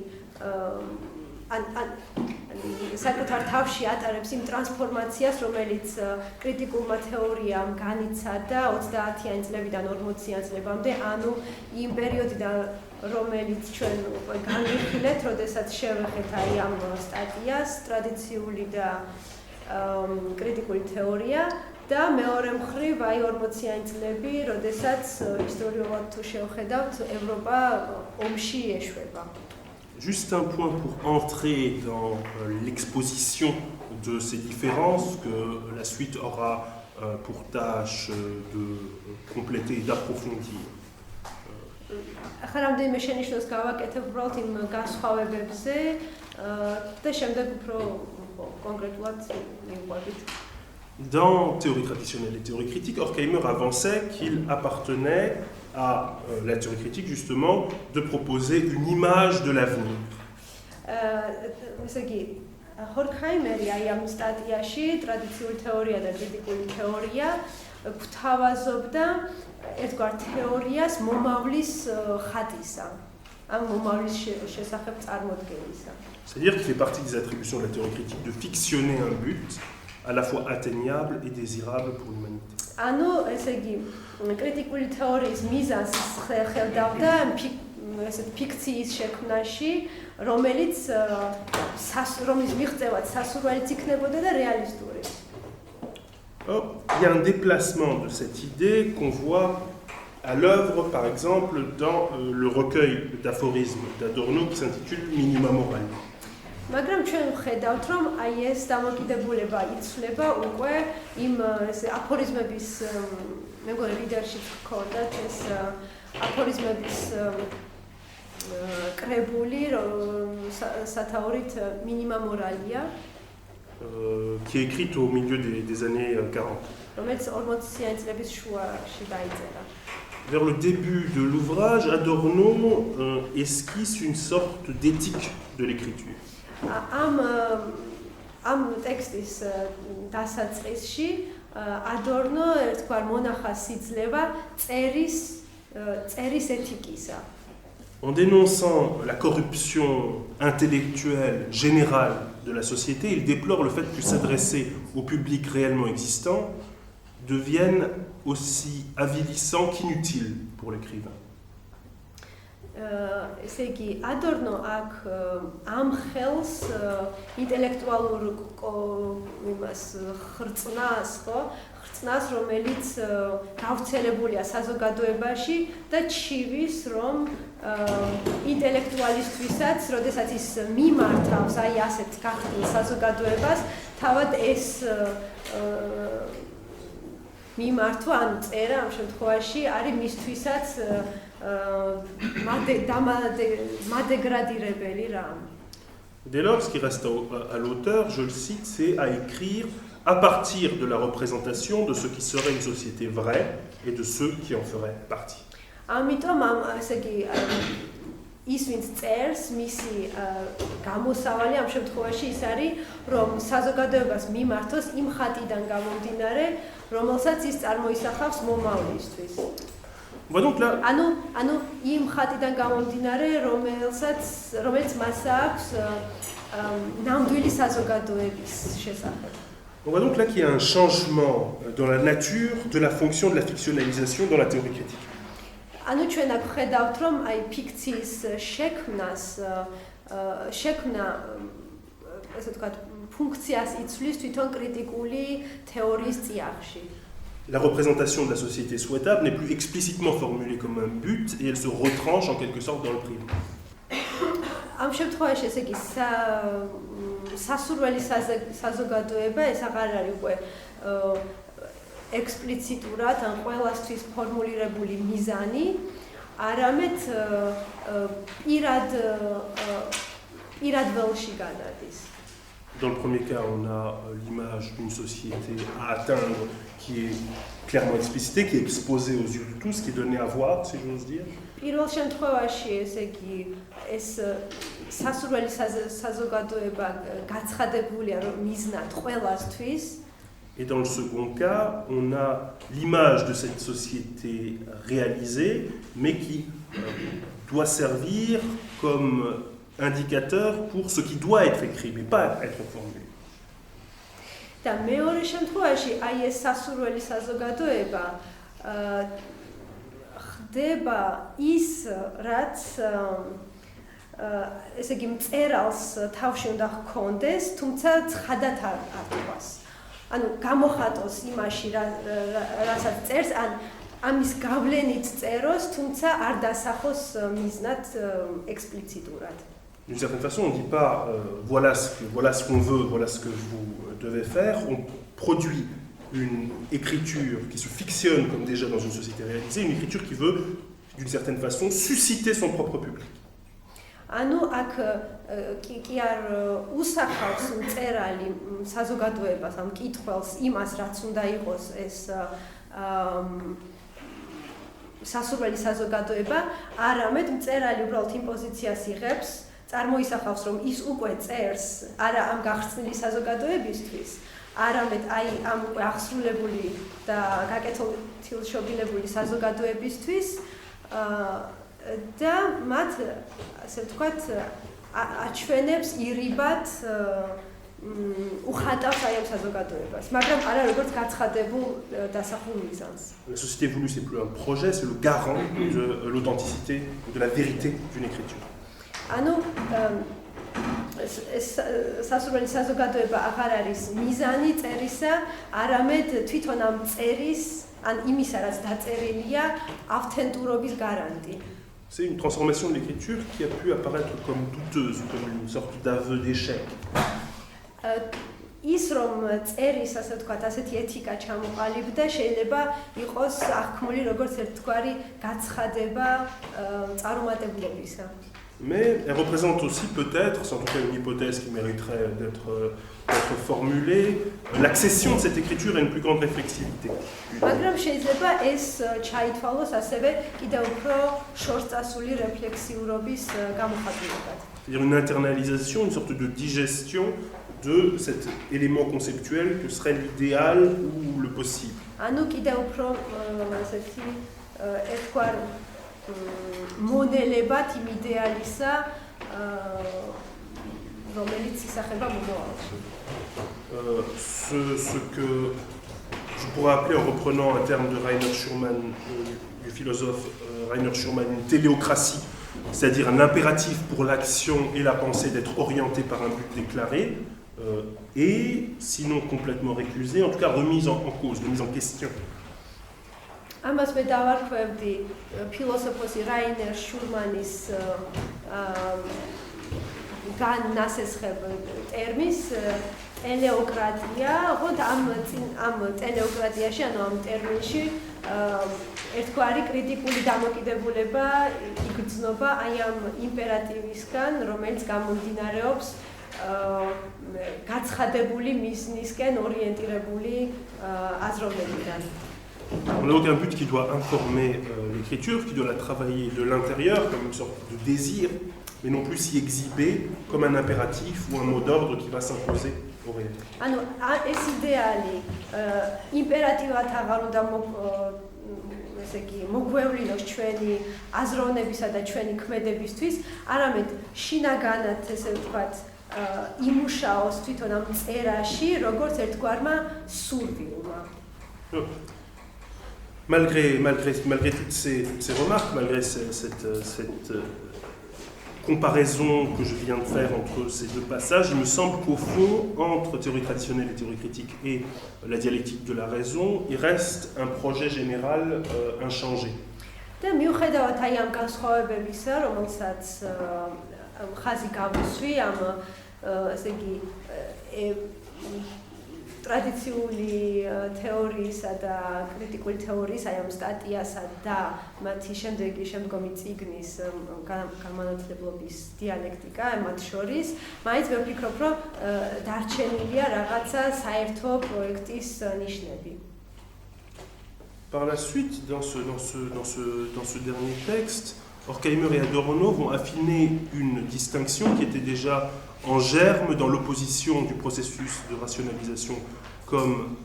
Speaker 2: საკუთარ თავში ატარებს იმ ტრანსფორმაციას, რომელიც კრიტიკულმა თეორიამ განიცადა 30-იან წლებიდან 40-იან წლებამდე, ანუ იმ პერიოდიდან, რომელიც ჩვენ უკვე განვიხილეთ, როდესაც შევეხეთ აი ამ სტატიას, ტრადიციული და კრიტიკული თეორია და მეორე მხრივ აი 40-იანი წლები, როდესაც ისტორიულად თუ შევხედავთ, ევროპა ომში ეშვება.
Speaker 1: Juste un point pour entrer dans l'exposition de ces différences que la suite aura pour tâche de compléter, d'approfondir.
Speaker 2: ახლა რამდენიმე შენიშვნას გავაკეთებ უბრალოდ იმ განსხვავებებზე და შემდეგ უფრო კონკრეტულად მივყვებით.
Speaker 1: Dans théorie traditionnelle et théorie critique, Horkheimer avançait qu'il appartenait à la théorie critique justement de proposer une image de l'avenir.
Speaker 2: ესე იგი, ჰორქჰაიმერი აი ამ სტატიაში ტრადიციული თეორია და კრიტიკული თეორია გვთავაზობდა ერთგვარ თეორიას მომავლის ხატისა, ამ მომავლის შესახებ წარმოდგენისა.
Speaker 1: C'est-à-dire qu'il fait partie des attributions de la théorie critique de fictionner un but à la fois atteignable et désirable pour l'humanité.
Speaker 2: ანუ ესე იგი, კრიტიკული თეორიის მიზანს ხელდავდა ესეთ ფიქციის შექმნაში, რომელიც რომლის მიღწევაც სასურველიც იქნებოდა და რეალისტური.
Speaker 1: Or, il y a un déplacement de cette idée qu'on voit à l'œuvre, par exemple, dans le recueil d'aphorismes d'Adorno qui s'intitule Minima Moralia.
Speaker 2: მაგრამ ჩვენ ვხედავთ, რომ აი ეს დამოკიდებულება იცვლება უკვე იმ აფორიზმების, მე მგონი ლიდერში გქონდათ ეს აფორიზმების კრებული სათაურით Minima Moralia,
Speaker 1: qui est écrite au milieu des années 40.
Speaker 2: რომელიც 40-იანი წლების შუაში დაიწერა.
Speaker 1: Vers le début de l'ouvrage, Adorno esquisse une sorte d'éthique de l'écriture.
Speaker 2: ამ ტექსტის დასაწყისში ადორნო ერთგვარ მონახას იძლევა წერის ეთიკისა.
Speaker 1: En dénonçant la corruption intellectuelle générale de la société, il déplore le fait que s'adresser au public réellement existant devienne aussi avilissant qu'inutile pour l'écrivain.
Speaker 2: ესე იგი, ადორნო აქ ამ ხელს ინტელექტუალურ იმას ხრწნას, რომელიც გავრცელებულია საზოგადოებაში და ჩივის, რომ ინტელექტუალისტვისაც, როდესაც ის მიმართავს აი ასეთ გახდილ საზოგადოებას, თავად ეს მიმართვა, ანუ წერა ამ შემთხვევაში არის მისთვისაც madégradirébeli rame.
Speaker 1: Dès lors, ce qui reste à l'auteur, je le cite, c'est à écrire à partir de la représentation de ce qui serait une société vraie et de ceux qui en feraient partie.
Speaker 2: Ამიტომ ესე იგი ის ვინც წერს, მისი გამოსავალი ამ შემთხვევაში ის არის, რომ საზოგადოებას მიმართოს იმ ხატიდან გამომდინარე, რომელსაც ის წარმოისახავს მომავლისთვის.
Speaker 1: On voit donc là.
Speaker 2: ანუ იმ ხატიდან გამომდინარე, რომელიც მას აქვს ნამდვილი საზოგადოების შესახებ.
Speaker 1: On voit donc là qu'il y a un changement dans la nature de la fonction de la fictionnalisation dans la théorie critique.
Speaker 2: ანუ ჩვენ აქ ხედავთ, რომ აი ფიქციის შექმნა ესე ვთქვათ, ფუნქციას იცვლის თვითონ კრიტიკული თეორიის წიაღში.
Speaker 1: La représentation de la société souhaitable n'est plus explicitement formulée comme un but et elle se retranche en quelque sorte dans le privé.
Speaker 2: ამ შემთხვევაში ესე იგი სასურველი საზოგადოება ეს აღარ არის უკვე ექსპლიციტურად ან ყველასთვის ფორმულირებული მიზანი, არამედ პირად ველში გადადის.
Speaker 1: Dans le premier cas, on a l'image d'une société à atteindre qui est clairement explicitée, qui est exposée aux yeux de tous, qui est donnée à voir, si j'ose dire.
Speaker 2: პირველ შემთხვევაში, ესე იგი, ეს სასურველი საზოგადოება გაცხადებულია მიზნად ყველასთვის.
Speaker 1: Et dans le second cas, on a l'image de cette société réalisée, mais qui doit servir comme indicateur pour ce qui doit être écrit, mais pas être formulé.
Speaker 2: და მეორე შემთხვევაში, აი ეს სასურველი საზოგადოება ხდება ის, რაც ესე იგი მწერალს თავში უნდა ჰქონდეს, თუმცა ცხადად არ თქვას. ანუ გამოხატოს იმაში, რასაც წერს, ან ამის გავლენით წეროს, თუმცა არ დასახოს მიზნად ექსპლიციტურად.
Speaker 1: D'une certaine façon, on ne dit pas voilà ce qu'on veut, voilà ce que vous devez faire. On produit une écriture qui se fictionne comme déjà dans une société réalisée, une écriture qui veut, d'une certaine façon, susciter son propre public.
Speaker 2: ანუ აქ კი არ უსახავს მწერალი საზოგადოებას ამ კითხვას იმას რაც უნდა იყოს ეს სასურველი საზოგადოება, არამედ მწერალი უბრალოდ იმ პოზიციას იღებს, წარმოისახავს რომ ის უკვე წერს არა ამ გახსნილი საზოგადოებისთვის, არამედ აი ამ უკვე აღსრულებული და გაკეთილშობილებული საზოგადოებისთვის და მათ ასე ვთქვათ აჩვენებს ირიბად უხატავს აი ამ საზოგადოებას, მაგრამ არა როგორც გაცხადებულ დასახულ მიზანს.
Speaker 1: La société voulue, c'est plus un projet, c'est le garant de l'authenticité, de la vérité d'une écriture.
Speaker 2: ანუ სასურველი საზოგადოება აღარ არის მიზანი წერისა, არამედ თვითონ ამ წერის ან იმისა, რაც დაწერილია, ავთენტურობის გარანტი.
Speaker 1: C'est une transformation de l'écriture qui a pu apparaître comme douteuse, comme une sorte d'aveu d'échec.
Speaker 2: ის რომ წერის, ასე ვთქვათ, ასეთი ეთიკა ჩამოყალიბდა, შეიძლება იყოს აღქმული როგორც ერთგვარი გაცხადება წარუმატებლობისა.
Speaker 1: Mais elle représente aussi peut-être, c'est en tout cas une hypothèse qui mériterait d'être formulée, l'accession de cette écriture à une plus grande réflexivité.
Speaker 2: მაგრამ შეიძლება ეს ჩაითვალოს ასევე კიდევ უფრო შორსწასული რეფლექსიურობის გამოხატულებად.
Speaker 1: C'est-à-dire une internalisation, une sorte de digestion de cet élément conceptuel que serait l'idéal ou le possible.
Speaker 2: ანუ კიდევ უფრო ასეთი ერთგვარ მონელებად იმ იდეალისა, რომელიც ისახება მომავალში.
Speaker 1: Ce que je pourrais appeler, en reprenant un terme de Rainer Schurman, du philosophe Rainer Schurman, une téléocratie, c'est-à-dire un impératif pour l'action et la pensée d'être orienté par un but déclaré, et sinon complètement récusé, en tout cas remise en cause, remise en question.
Speaker 2: ამას მე დავარქვევდი ფილოსოფოსი რაინერ შურმანის განასესხებ ტერმინს ტელეოკრატია, ხოთ ამ ტელეოკრატიაში, ანუ ამ ტერმინში ერთგვარი კრიტიკული დამოკიდებულება იგრძნობა აი ამ იმპერატივისგან, რომელიც გამომდინარეობს გაცხადებული მიზნისკენ ორიენტირებული აზროვნებიდან.
Speaker 1: On n'a aucun but qui doit informer l'écriture, qui doit la travailler de l'intérieur comme une sorte de désir, mais non plus s'y exhiber comme un impératif ou un mot d'ordre qui va s'imposer au réel.
Speaker 2: ანუ ეს იდეალი იმპერატიულად აღარ უნდა ესე იგი მოგვევლინოს ჩვენი აზროვნებისა და ჩვენი ქმედებისთვის, არამედ შინაგანად ესე ვთქვათ იმუშაოს თვითონ ამ წერაში, როგორც ერთგვარმა სურვილმა.
Speaker 1: Malgré toutes ces remarques, malgré cette comparaison que je viens de faire entre ces deux passages, il me semble qu'au fond, entre théorie traditionnelle et théorie critique et la dialectique de la raison, il reste un projet général inchangé.
Speaker 2: და მიუხედავად აი ამ განსხვავებებისა, რომელსაც ხაზი გავუსვი ამ ესე იგი ტრადიციული თეორიისა და კრიტიკული თეორიის აი ამ სტატიასა და მათი შემდგომი წიგნის გამანათლებლობის დიალექტიკა მათ შორის, მაინც მე ვფიქრობ, რომ დარჩენილია რაღაცა საერთო პროექტის ნიშნები.
Speaker 1: Par la suite, dans ce dernier texte, Horkheimer et Adorno vont affiner une distinction qui était déjà en germe dans l'opposition du processus de rationalisation comme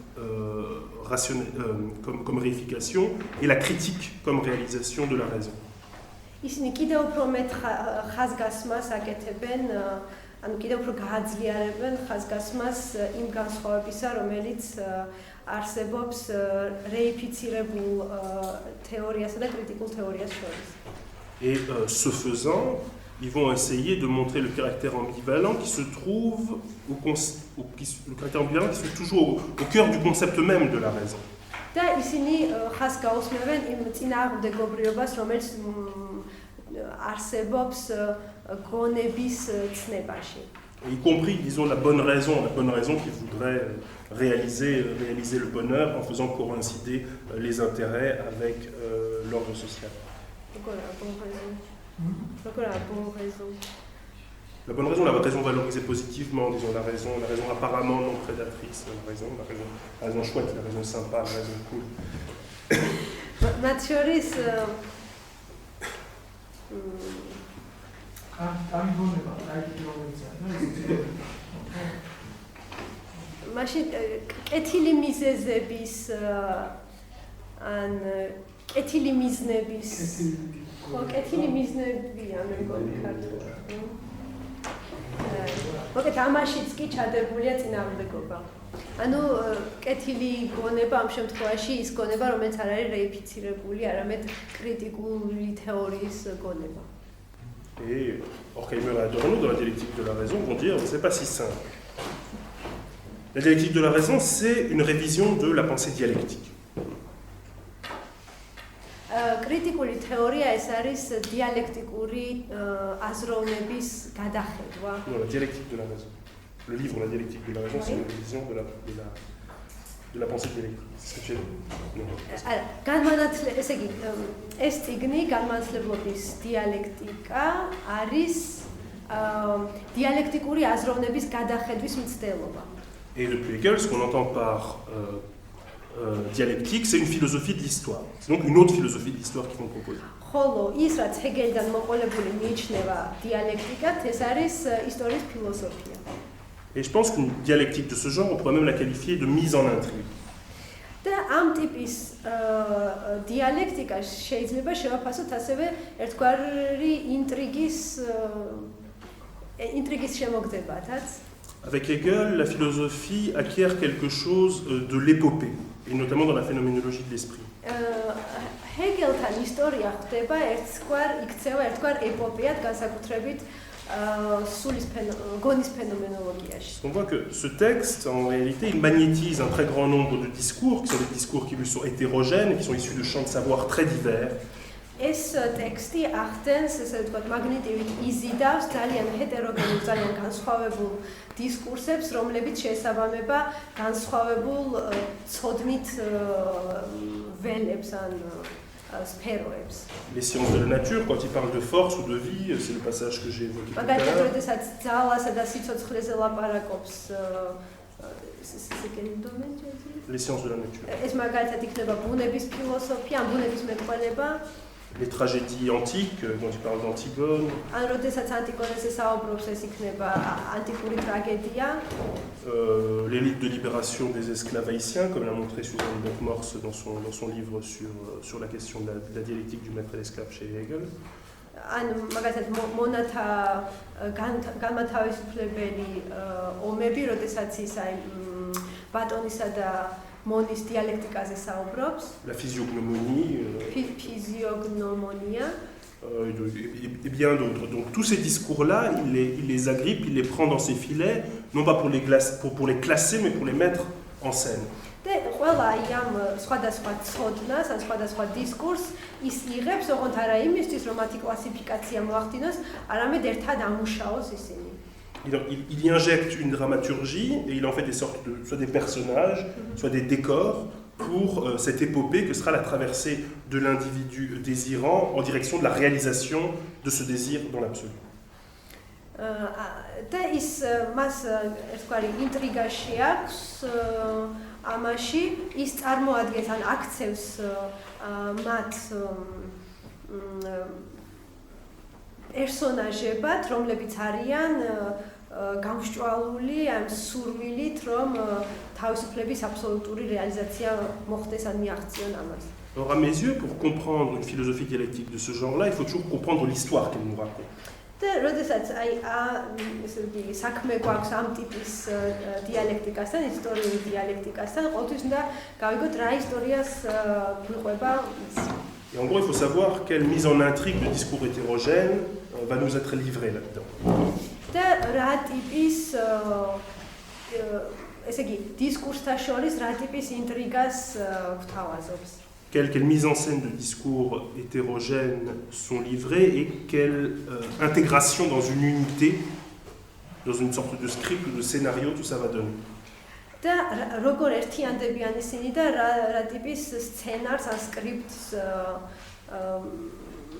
Speaker 1: réification et la critique comme réalisation de la raison.
Speaker 2: ისინი კიდევ უფრო მეტ ხაზგასმას აკეთებენ, ანუ კიდევ უფრო გააძლიერებენ ხაზგასმას იმ განსხვავებისა, რომელიც არსებობს რეიფიცირებულ თეორიასა და კრიტიკულ თეორიას შორის.
Speaker 1: Et ce faisant, ils vont essayer de montrer le caractère ambivalent qui se trouve le caractère ambivalent qui se trouve toujours au cœur du concept même de la raison.
Speaker 2: და ისინი ხას გაუსმევენ იმ წინააღმდეგობრიობას, რომელიც არსებობს გონების ცნებაში.
Speaker 1: y compris, disons, la bonne raison qui voudrait réaliser le bonheur en faisant coïncider les intérêts avec l'ordre social. La bonne raison, la raison valorisée positivement, disons, la raison apparemment non prédatrice, la raison chouette, la raison sympa, la raison cool.
Speaker 2: მათ შორის მაშინ კეთილი მიზეზების ან კეთილი მიზნების ხო კეთილი მიზნებია მე მგონი ქართულად მოკეთ ამაშიც კი ჩადებულია წინააღმდეგობა ანუ კეთილი გონება ამ შემთხვევაში ის გონება რომელიც არ არის რეიფიცირებული არამედ კრიტიკული თეორიის გონება
Speaker 1: Et Horkheimer et Adorno, dans la dialectique de la raison, vont dire que ce n'est pas si simple. La dialectique de la raison, c'est une révision de la pensée dialectique.
Speaker 2: კრიტიკული თეორია ეს არის დიალექტიკური აზროვნების გადახედვა.
Speaker 1: Non, la dialectique de la raison. Le livre La dialectique de la raison, c'est une révision de la pensée dialectique. C'est ce que tu as dit.
Speaker 2: ესე იგი, ეს წიგნი განმანათლებლობის დიალექტიკა არის დიალექტიკური აზროვნების გადახედვის მცდელობა.
Speaker 1: Et depuis Hegel, ce qu'on entend par dialectique, c'est une philosophie de l'histoire. C'est donc une autre philosophie de l'histoire qu'ils vont proposer.
Speaker 2: ხოლო ის რაც ჰეგელიდან მოყოლებული მიიჩნევა დიალექტიკად, ეს არის ისტორიის ფილოსოფია.
Speaker 1: Et je pense qu'une dialectique de ce genre, on pourrait même la qualifier de mise en intrigue.
Speaker 2: და ამ ტიპის დიალექტიკას შეიძლება შევაფასოთ ასევე ერთგვარი ინტრიგის შემოგდებათაც.
Speaker 1: Avec Hegel, la philosophie acquiert quelque chose de l'épopée, et notamment dans la phénoménologie de l'esprit.
Speaker 2: ჰეგელთან ისტორია ხდება იქცევა ერთგვარ ეპოპეად განსაკუთრებით გონის ფენომენოლოგიაში.
Speaker 1: On voit que ce texte, en réalité, il magnétise un très grand nombre de discours, qui sont des discours qui lui sont hétérogènes, qui sont issus de champs de savoir très divers.
Speaker 2: ეს ტექსტი ახდენს, ესე ვთქვათ, მაგნიტივით იზიდავს ძალიან ჰეტეროგენულ, ძალიან განსხვავებულ დისკურსებს, რომლებიც შეესაბამება განსხვავებულ ცოდნით ველებს ან სფეროებს.
Speaker 1: Les sciences de la nature, quand il parle de force ou de vie, c'est le passage que j'ai évoqué tout à
Speaker 2: მაგალითად,
Speaker 1: l'heure.
Speaker 2: როდესაც ძალასა და სიცოცხლეზე ლაპარაკობს
Speaker 1: Les sciences de la nature.
Speaker 2: ეს მაგალითად იქნება ბუნების ფილოსოფია, ან ბუნების მეყონება.
Speaker 1: Les tragédies antiques, quand il parle d'Antigone.
Speaker 2: ან როდესაც ანტიგონეზე საუბრობს, ეს იქნება ანტიკური ტრაგედია.
Speaker 1: Les luttes de libération des esclaves haïtiens, comme l'a montré Suzanne Bontemors dans son livre sur la question de la dialectique du maître et l'esclave chez Hegel.
Speaker 2: ან მაგალითად მონათა განმათავისუფლებელი ომები, როდესაც ის აი ბატონისა და მონის დიალექტიკაზე საუბრობს.
Speaker 1: La physiognomonie.
Speaker 2: Physiognomonia.
Speaker 1: Et bien d'autres. Donc tous ces discours-là, il les agrippe, il les prend dans ses filets, non pas pour les classer, mais pour les mettre en scène.
Speaker 2: და ყველა ამ სხვადასხვა ცოდნას, ან სხვადასხვა დისკურსს ის იღებს, ოღონდ არა იმისთვის, რომ მათი კლასიფიკაცია მოახდინოს, არამედ ერთად ამუშაოს ისინი.
Speaker 1: Il y injecte une dramaturgie et il en fait des sortes de soit des personnages, soit des décors pour cette épopée que sera la traversée de l'individu désirant en direction de la réalisation de ce désir dans l'absolu.
Speaker 2: და ის მას ერთგვარი ინტრიგაში აქვს ამაში ის წარმოადგენს ან აქცევს მათ პერსონაჟებად, რომლებიც არიან გამსჭვალული ან სურვილით, რომ თავისუფლების აბსოლუტური რეალიზაცია მოხდეს ან მიაღწიონ ამას.
Speaker 1: Alors à mes yeux, pour comprendre une philosophie dialectique de ce genre-là, il faut toujours comprendre l'histoire qu'elle nous raconte.
Speaker 2: და როდესაც აი ესე იგი საქმე გვაქვს ამ ტიპის დიალექტიკასთან, ისტორიული დიალექტიკასთან, ყოველთვის უნდა გავიგოთ რა ისტორიას გვიყვება.
Speaker 1: Et en gros, il faut savoir quelle mise en intrigue de discours hétérogène va nous être livrée là-dedans.
Speaker 2: და რა ტიპის ესე იგი დისკურსთა შორის რა ტიპის ინტრიგას გვთავაზობს.
Speaker 1: Quelles mises en scène de discours hétérogènes sont livrées et quelle intégration dans une unité dans une sorte de script ou de scénario, tout ça va donner.
Speaker 2: და როგორ ერთიანდებიან ისინი და რა ტიპის სცენარს ან სკრიპტს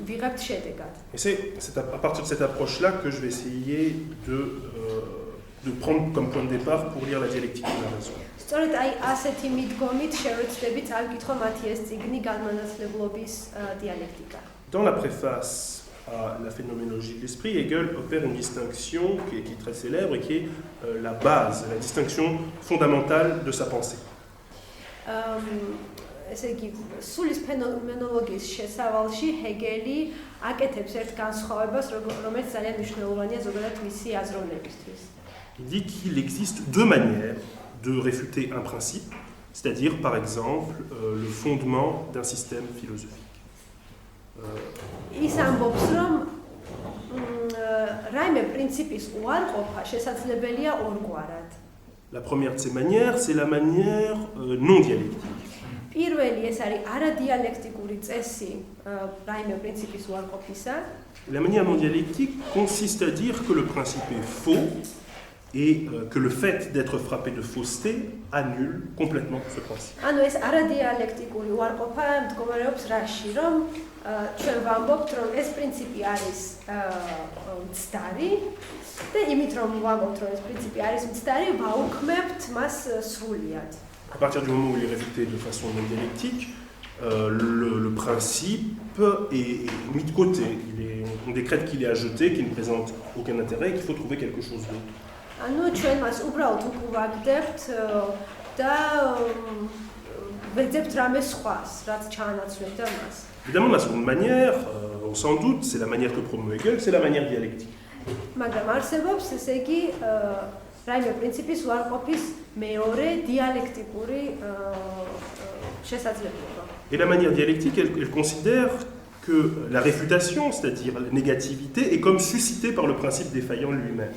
Speaker 2: ვიღებთ შედეგად.
Speaker 1: Et c'est à partir de cette approche-là que je vais essayer de prendre comme point de départ pour lire la dialectique de la raison.
Speaker 2: სწორედ აი ასეთი მიდგომით შევეცდებით წავიკითხო მათი ეს წიგნი განმანათლებლობის დიალექტიკა.
Speaker 1: Dans la préface à la phénoménologie de l'esprit, Hegel opère une distinction qui est très célèbre et qui est la base, la distinction fondamentale de sa pensée.
Speaker 2: ესე იგი, სულის ფენომენოლოგიის შესავალში ჰეგელი აკეთებს ერთ განსხვავებას, რომელიც ძალიან მნიშვნელოვანია ზოგადად მისი აზროვნებისთვის.
Speaker 1: Il dit qu'il existe deux manières de réfuter un principe, c'est-à-dire par exemple le fondement d'un système philosophique.
Speaker 2: ის ამბობს, რომ რაიმე პრინციპის უარყოფა შესაძლებელია ორგვარად.
Speaker 1: La première de ces manières, c'est la manière non dialectique.
Speaker 2: პირველი ეს არის არადიალექტიკური წესი რაიმე პრინციპის უარყოფისა.
Speaker 1: La manière non dialectique consiste à dire que le principe est faux et que le fait d'être frappé de fausseté annule complètement ce principe.
Speaker 2: ანუ ეს არადიალექტიკური უარყოფა მდგომარეობს რაში, რომ ჩვენ ვამბობთ, რომ ეს პრინციპი არის მცდარი და იმით რომ ვამბობთ, რომ ეს პრინციპი არის მცდარი, ვაუქმებთ მას სრულიად.
Speaker 1: À partir du moment où il est réfuté de façon non dialectique, le principe est mis de côté. On décrète qu'il est à jeter, qu'il ne présente aucun intérêt et qu'il faut trouver quelque chose d'autre.
Speaker 2: ანუ ჩვენ მას უბრალოდ უკუვაგდებთ და ვეძებთ რამე სხვას, რაც ჩაანაცვლებდა მას.
Speaker 1: Évidemment, la seconde manière, on s'en doute, c'est la manière que promeut Hegel, c'est la manière dialectique.
Speaker 2: მაგრამ არსებობს ესე იგი რაიმე პრინციპის უარყოფის მეორე დიალექტიკური შესაძლებლობა.
Speaker 1: Et la manière dialectique, elle considère que la réfutation, c'est-à-dire la négativité, est comme suscitée par le principe défaillant lui-même.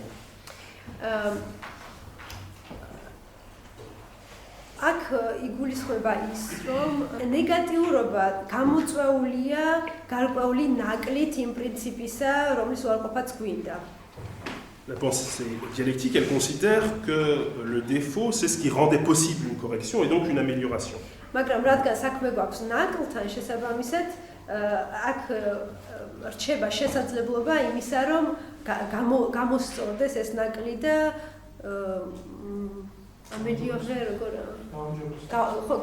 Speaker 2: აქ იგულისხმება ის, რომ ნეგატიურობა გამოწვეულია გარკვეული ნაკლით იმ პრინციპისა, რომლის უარყოფაც გვინდა.
Speaker 1: La pensée dialectique, elle considère que le défaut, c'est ce qui rendait possible une correction et donc une amélioration.
Speaker 2: მაგრამ რადგან საქმე გვაქვს ნაკლთან შესაბამისად, აქ რჩება შესაძლებლობა იმისა, რომ გამოსწორდეს ეს ნაკლი და ამელიორე როგორ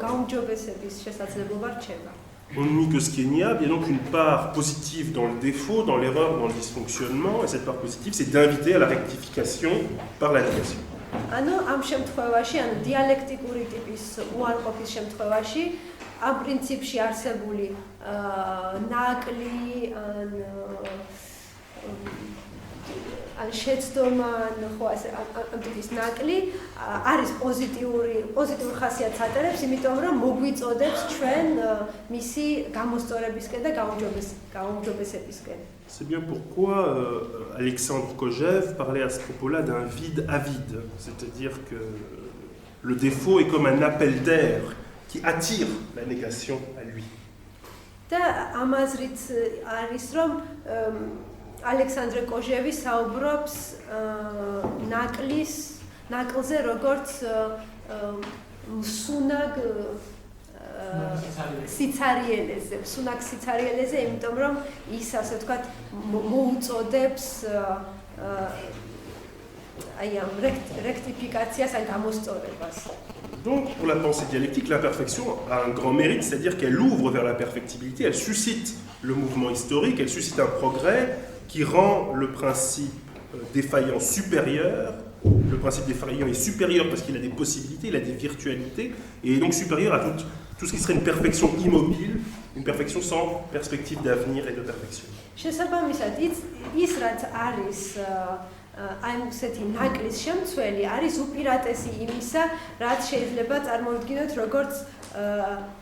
Speaker 2: გაუმჯობესების შესაძლებლობა რჩება.
Speaker 1: On ne nie que ce qui est niable, il y a donc une part positive dans le défaut, dans l'erreur, dans le dysfonctionnement, et cette part positive, c'est d'inviter à la rectification par la négation.
Speaker 2: ანუ ამ შემთხვევაში, ანუ დიალექტიკური ტიპის უარყოფის შემთხვევაში, ამ პრინციპში არსებული ნაკლი ან შეცდომა, ხო ასე ამ ტიპის ნაკლი არის პოზიტიურ ხასიათს ატარებს, იმიტომ რომ მოგვიწოდებს ჩვენ მისი გამოსწორებისკენ და გაუმჯობესებისკენ.
Speaker 1: C'est bien pourquoi Alexandre Kojève parlait à ce propos-là d'un vide avide, c'est-à-dire que le défaut est comme un appel d'air qui attire la négation à lui.
Speaker 2: და ამაზრით არის რომ ალექსანდრე კოჟევი საუბრობს ნაკლზე როგორც მსუნակ სიცარიელეზე, იმიტომ რომ ის ასე ვთქვათ მოუწოდებს აი ამ რექტიფიკაციას ან გამოსწორებას.
Speaker 1: Donc, pour la pensée dialectique, l'imperfection a un grand mérite, c'est-à-dire qu'elle ouvre vers la perfectibilité, elle suscite le mouvement historique, elle suscite un progrès qui rend le principe défaillant supérieur. Le principe défaillant est supérieur parce qu'il a des possibilités, il a des virtualités, et est donc supérieur à tout ce qui serait une perfection immobile, une perfection sans perspective d'avenir et de perfection.
Speaker 2: შესაბამისად, ის რაც არის აი ესეთი ნაკლის შემცველი არის უპირატესი იმისა, რაც შეიძლება წარმოვიდგინოთ როგორც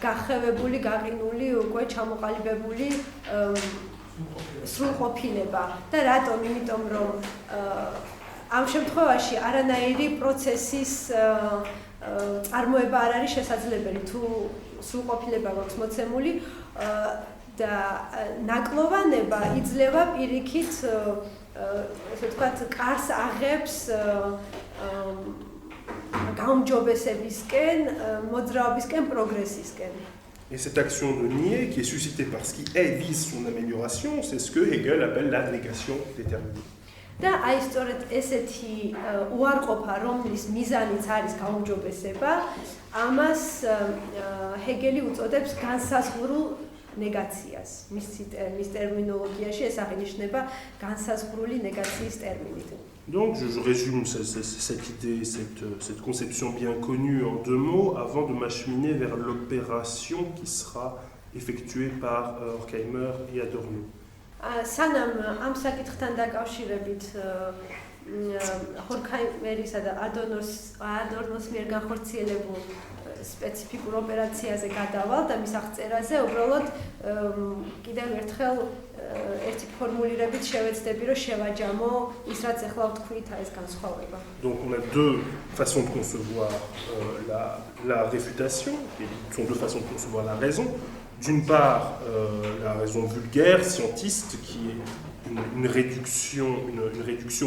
Speaker 2: გახევებული, გაყინული, უკვე ჩამოყალიბებული სრულყოფილება. და რატომ? იმიტომ რომ ამ შემთხვევაში არანაირი პროცესის წარმოება არ არის შესაძლებელი, თუ სრულყოფილება გვაქვს მოცემული და ნაკლოვანება იძლევა პირიქით ესე ვთქვათ კარს აღებს გაუმჯობესებისკენ, მოძრაობისკენ, პროგრესისკენ.
Speaker 1: Et cette action de nier, qui est suscitée par ce qui vise son amélioration, c'est ce que Hegel appelle la négation déterminée.
Speaker 2: და აი სწორედ ესეთი უარყოფა, რომლის მიზანიც არის გაუმჯობესება, ამას ჰეგელი უწოდებს განსაზღვრულ ნეგაციას. მის ტერმინოლოგიაში ეს აღინიშნება განსაზღვრული ნეგაციის ტერმინით.
Speaker 1: Donc, je résume cette idée, cette conception bien connue en deux mots, avant de m'acheminer vers l'opération qui sera effectuée par Horkheimer et Adorno.
Speaker 2: სანამ ამ საკითხთან დაკავშირებით ჰორქჰაიმერისა და ადორნოს მიერ განხორციელებულ სპეციფიკურ ოპერაციაზე გადავალ და მის აღწერაზე უბრალოდ კიდევ ერთხელ ერთი ფორმულირებით შევეცდები, რომ შევაჯამო ის, რაც ახლა ვთქვით, ეს განსხვავება.
Speaker 1: Donc on a deux façons de concevoir la réfutation, qui sont deux façons de concevoir la raison. D'une part, la raison vulgaire, scientiste, qui est une réduction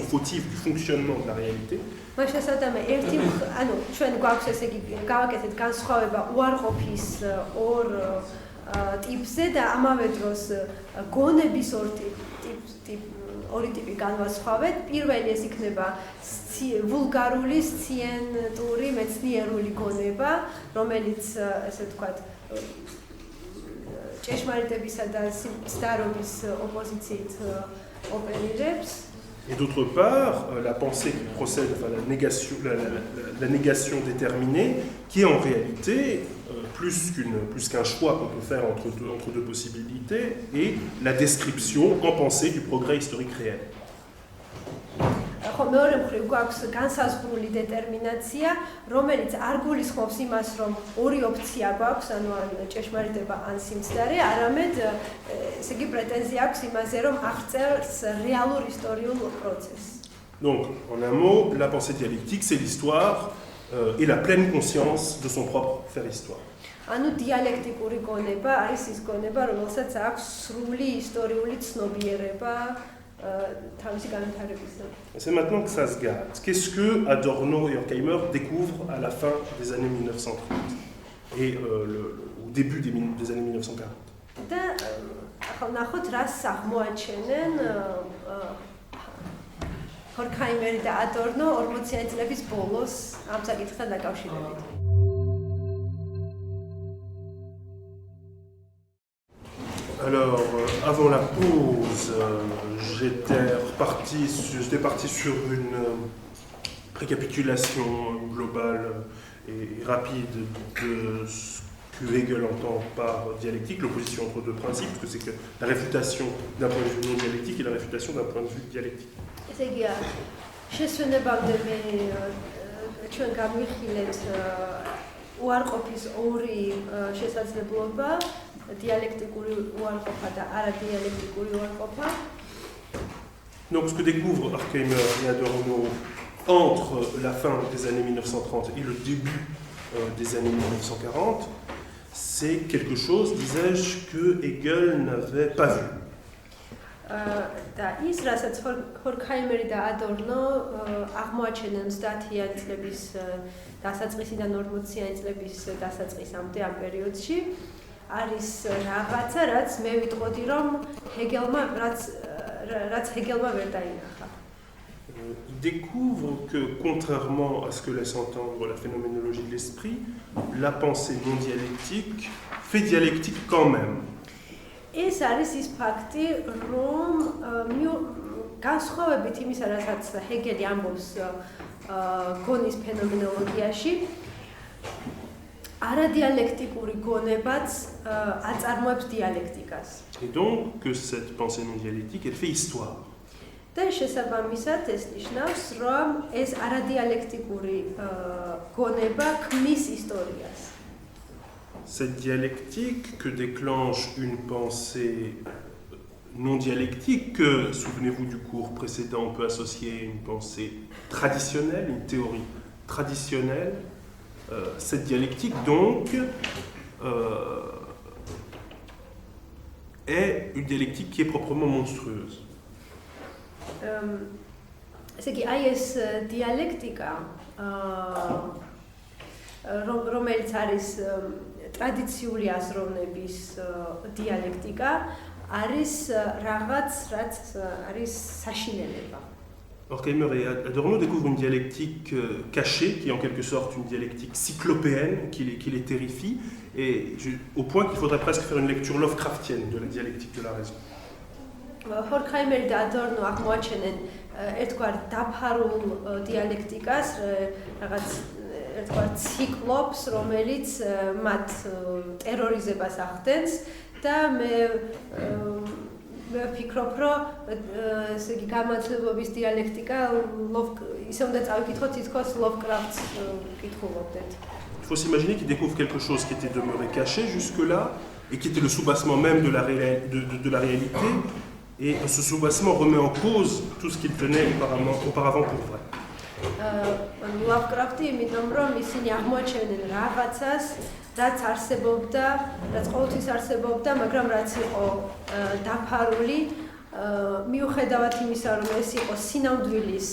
Speaker 1: fautive du fonctionnement de la réalité.
Speaker 2: მას შესაძლოა ერთი ანუ ჩვენ გვაქვს ესე იგი გავაკეთეთ განსხვავება უარყოფის ორ ტიპზე და ამავე დროს გონების ორი ტიპი განვასხვავეთ. პირველი ეს იქნება ვულგარული, სციენტური, მეცნიერული გონება, რომელიც ესე ვთქვათ ჭეშმარიტებისა და ცდარობის ოპოზიციით ოპერირებს.
Speaker 1: Et d'autre part, la pensée qui procède, enfin la négation déterminée, qui est en réalité plus qu'un choix qu'on peut faire entre deux possibilités, et la description en pensée du progrès historique réel.
Speaker 2: ხო მეორე მხრივ გვაქვს განსაზღვრული დეტერმინაცია, რომელიც არ გულისხმობს იმას, რომ ორი ოფცია გვაქვს, ანუ ან ჭეშმარიტება, ან სიმცდარე, არამედ ესე იგი პრეტენზია აქვს იმაზე, რომ აღწერს რეალურ ისტორიულ პროცესს.
Speaker 1: Donc, en un mot, la pensée dialectique, c'est l'histoire et la pleine conscience de son propre faire histoire.
Speaker 2: ანუ დიალექტიკური გონება არის ის გონება, რომელსაც აქვს სრული ისტორიული ცნობიერება.
Speaker 1: C'est maintenant que ça se gâte. Qu'est-ce que Adorno et Horkheimer découvrent à la fin des années 1930 et au début des années 1940?
Speaker 2: Horkheimer და Adorno 40-იანი წლების ბოლოს ამ საკითხთან დაკავშირებით.
Speaker 1: Alors, avant la pause, j'étais parti sur une récapitulation globale et rapide de ce que Hegel entend par dialectique, l'opposition entre deux principes, parce que c'est que la réfutation d'un point de vue non dialectique et la réfutation d'un point de vue dialectique.
Speaker 2: ესე იგი, შესვენებამდე მე ჩვენ გამიხილეთ უარყოფის ორი შესაძლებლობა.
Speaker 1: Donc ce que découvrent Horkheimer et Adorno entre la fin des années 1930 et le début des années 1940, c'est quelque chose, disais-je, que Hegel n'avait pas vu.
Speaker 2: და ის, რასაც ჰორქჰაიმერი და ადორნო აღმოაჩენენ 30-იანი წლების დასაწყისიდან 40-იანი წლების დასაწყისამდე ამ პერიოდში, არის რაღაცა, რაც მე ვიტყოდი, რომ რაც ჰეგელმა ვერ დაინახა.
Speaker 1: Il découvre que, contrairement à ce que laisse entendre la phénoménologie de l'esprit, la pensée non dialectique fait dialectique quand même.
Speaker 2: ეს არის ის ფაქტი, რომ განსხვავებით იმისა, რასაც ჰეგელი ამბობს გონის ფენომენოლოგიაში, არადიალექტიკური გონებაც აწარმოებს დიალექტიკას.
Speaker 1: Et donc que cette pensée non dialectique, elle fait histoire.
Speaker 2: და შესაბამისად ეს ნიშნავს, რომ ეს არადიალექტიკური გონება ქმნის ისტორიას.
Speaker 1: Cette dialectique que déclenche une pensée non dialectique, que, souvenez-vous du cours précédent, on peut associer une pensée traditionnelle, une théorie traditionnelle. Cette dialectique, donc, est une dialectique qui est proprement monstrueuse.
Speaker 2: ესე იგი, აი ეს დიალექტიკა, რომელიც არის ტრადიციული აზროვნების დიალექტიკა, არის რაღაც, რაც არის საშინელება.
Speaker 1: Horkheimer et Adorno découvrent une dialectique cachée, qui est en quelque sorte une dialectique cyclopéenne, qui les terrifie, et au point qu'il faudrait presque faire une lecture Lovecraftienne de la dialectique de la raison.
Speaker 2: Horkheimer და Adorno აღმოაჩენენ ერთგვარ დაფარულ დიალექტიკას, რაღაც ერთგვარ ციკლოპს, რომელიც მათ ტერორიზებას ახდენს და მე ვფიქრობ, რომ ესე იგი გამართლებობის დიალექტიკა ისე უნდა წავიკითხოთ თითქოს Lovecraft-ს კითხულობდეთ.
Speaker 1: Il faut s'imaginer qu'il découvre quelque chose qui était demeuré caché jusque-là et qui était le soubassement même de la réalité, et ce soubassement remet en cause tout ce qu'il tenait auparavant pour vrai.
Speaker 2: Lovecraft-ი იმიტომ რომ ისინი აღმოაჩენენ რაღაცას, რაც არსებობდა, რაც ყოველთვის არსებობდა, მაგრამ რაც იყო დაფარული, მიუხედავად იმისა, რომ ეს იყო სინამდვილის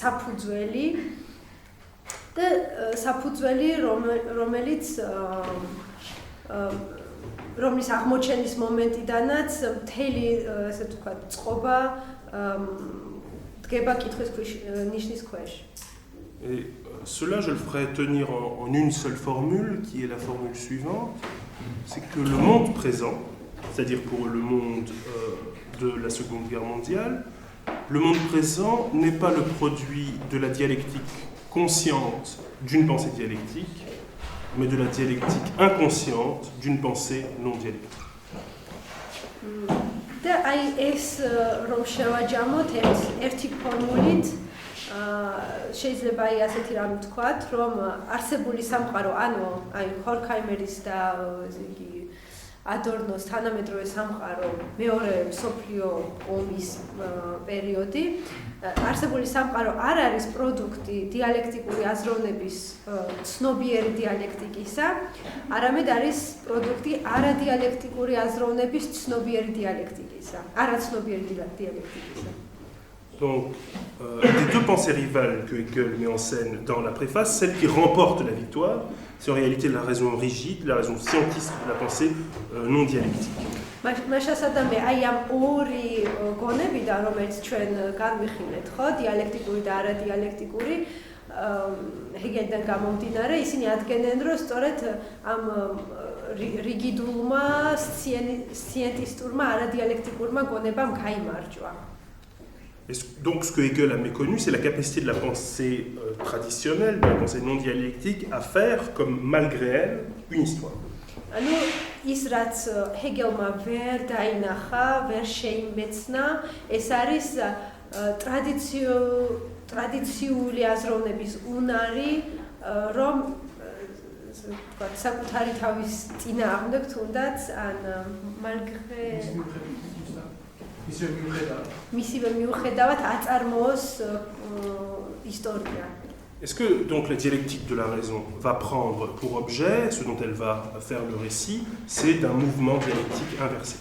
Speaker 2: საფუძველი და საფუძველი, რომლის აღმოჩენის მომენტიდანაც მთელი, ესე ვთქვათ, წყობა დგება კითხვის ნიშნის ქვეშ.
Speaker 1: Et cela, je le ferai tenir en une seule formule, qui est la formule suivante, c'est que le monde présent, c'est-à-dire pour le monde de la Seconde Guerre mondiale, le monde présent n'est pas le produit de la dialectique consciente d'une pensée dialectique, mais de la dialectique inconsciente d'une pensée non dialectique.
Speaker 2: და აი ეს რომ შევაჯამოთ ერთი ფორმულით, შეიძლება აი ასეთი რამ ვთქვათ, რომ არსებული სამყარო, ანუ აი Horkheimer-ის და ესე იგი Adorno-ს თანამედროვე სამყარო მეორე მსოფლიო ომის პერიოდი, არსებული სამყარო არ არის პროდუქტი დიალექტიკური აზროვნების ცნობიერი დიალექტიკისა, არამედ არის პროდუქტი არადიალექტიკური აზროვნების ცნობიერი დიალექტიკისა, არაცნობიერი დიალექტიკისა.
Speaker 1: Donc, des deux pensées rivales que Hegel met en scène dans la préface, celle qui remporte la victoire, c'est en réalité la raison rigide, la raison scientiste de la pensée non dialectique.
Speaker 2: მაშასადამე აი ამ ორი გონებიდან, რომელიც ჩვენ განვიხილეთ, ხო, დიალექტიკური და არადიალექტიკური, ჰეგელიდან გამომდინარე, ისინი ადგენენ, რომ სწორედ ამ რიგიდულმა სციენტისტურმა არადიალექტიკურმა გონებამ გაიმარჯვა.
Speaker 1: Et donc ce que Hegel a méconnu, c'est la capacité de la pensée traditionnelle, de la pensée non dialectique, à faire, comme malgré elle, une histoire.
Speaker 2: ანუ ის რაც ჰეგელმა ვერ დაინახა, ვერ შეიმეცნა, ეს არის ტრადიციული აზროვნების უნარი, რომ ვთქვათ, საკუთარი თავის წინააღმდეგ თუნდაც ან malgré მისივე მიუხედავად აწარმოოს ისტორია.
Speaker 1: Est-ce que donc la dialectique de la raison va prendre pour objet, ce dont elle va faire le récit, c'est d'un mouvement dialectique inversé?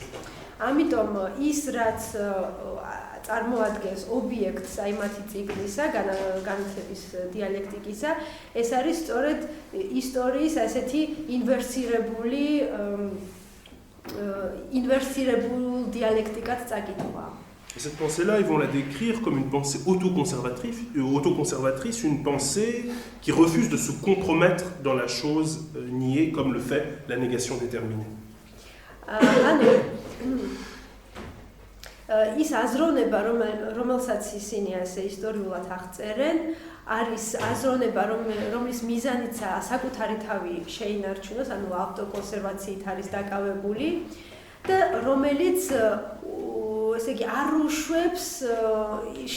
Speaker 2: ამიტომ ის რაც წარმოადგენს ობიექტს აი მათი ციკლისა, განათლების დიალექტიკისა, ეს არის სწორედ ისტორიის ასეთი ინვერსირებულ დიალექტიკად წაკითხვა.
Speaker 1: Et cette pensée-là, ils vont la décrire comme une pensée autoconservatrice, une pensée qui refuse de se compromettre dans la chose niée, comme le fait la négation déterminée.
Speaker 2: ის აზროვნება, რომელსაც ისინი ასე ისტორიულად აღწერენ, არის აზროვნება, რომლის მიზანიცაა საკუთარი თავი შეინარჩუნოს, ანუ ავტოკონსერვაციით არის დაკავებული და რომელიც ესე იგი არ უშვებს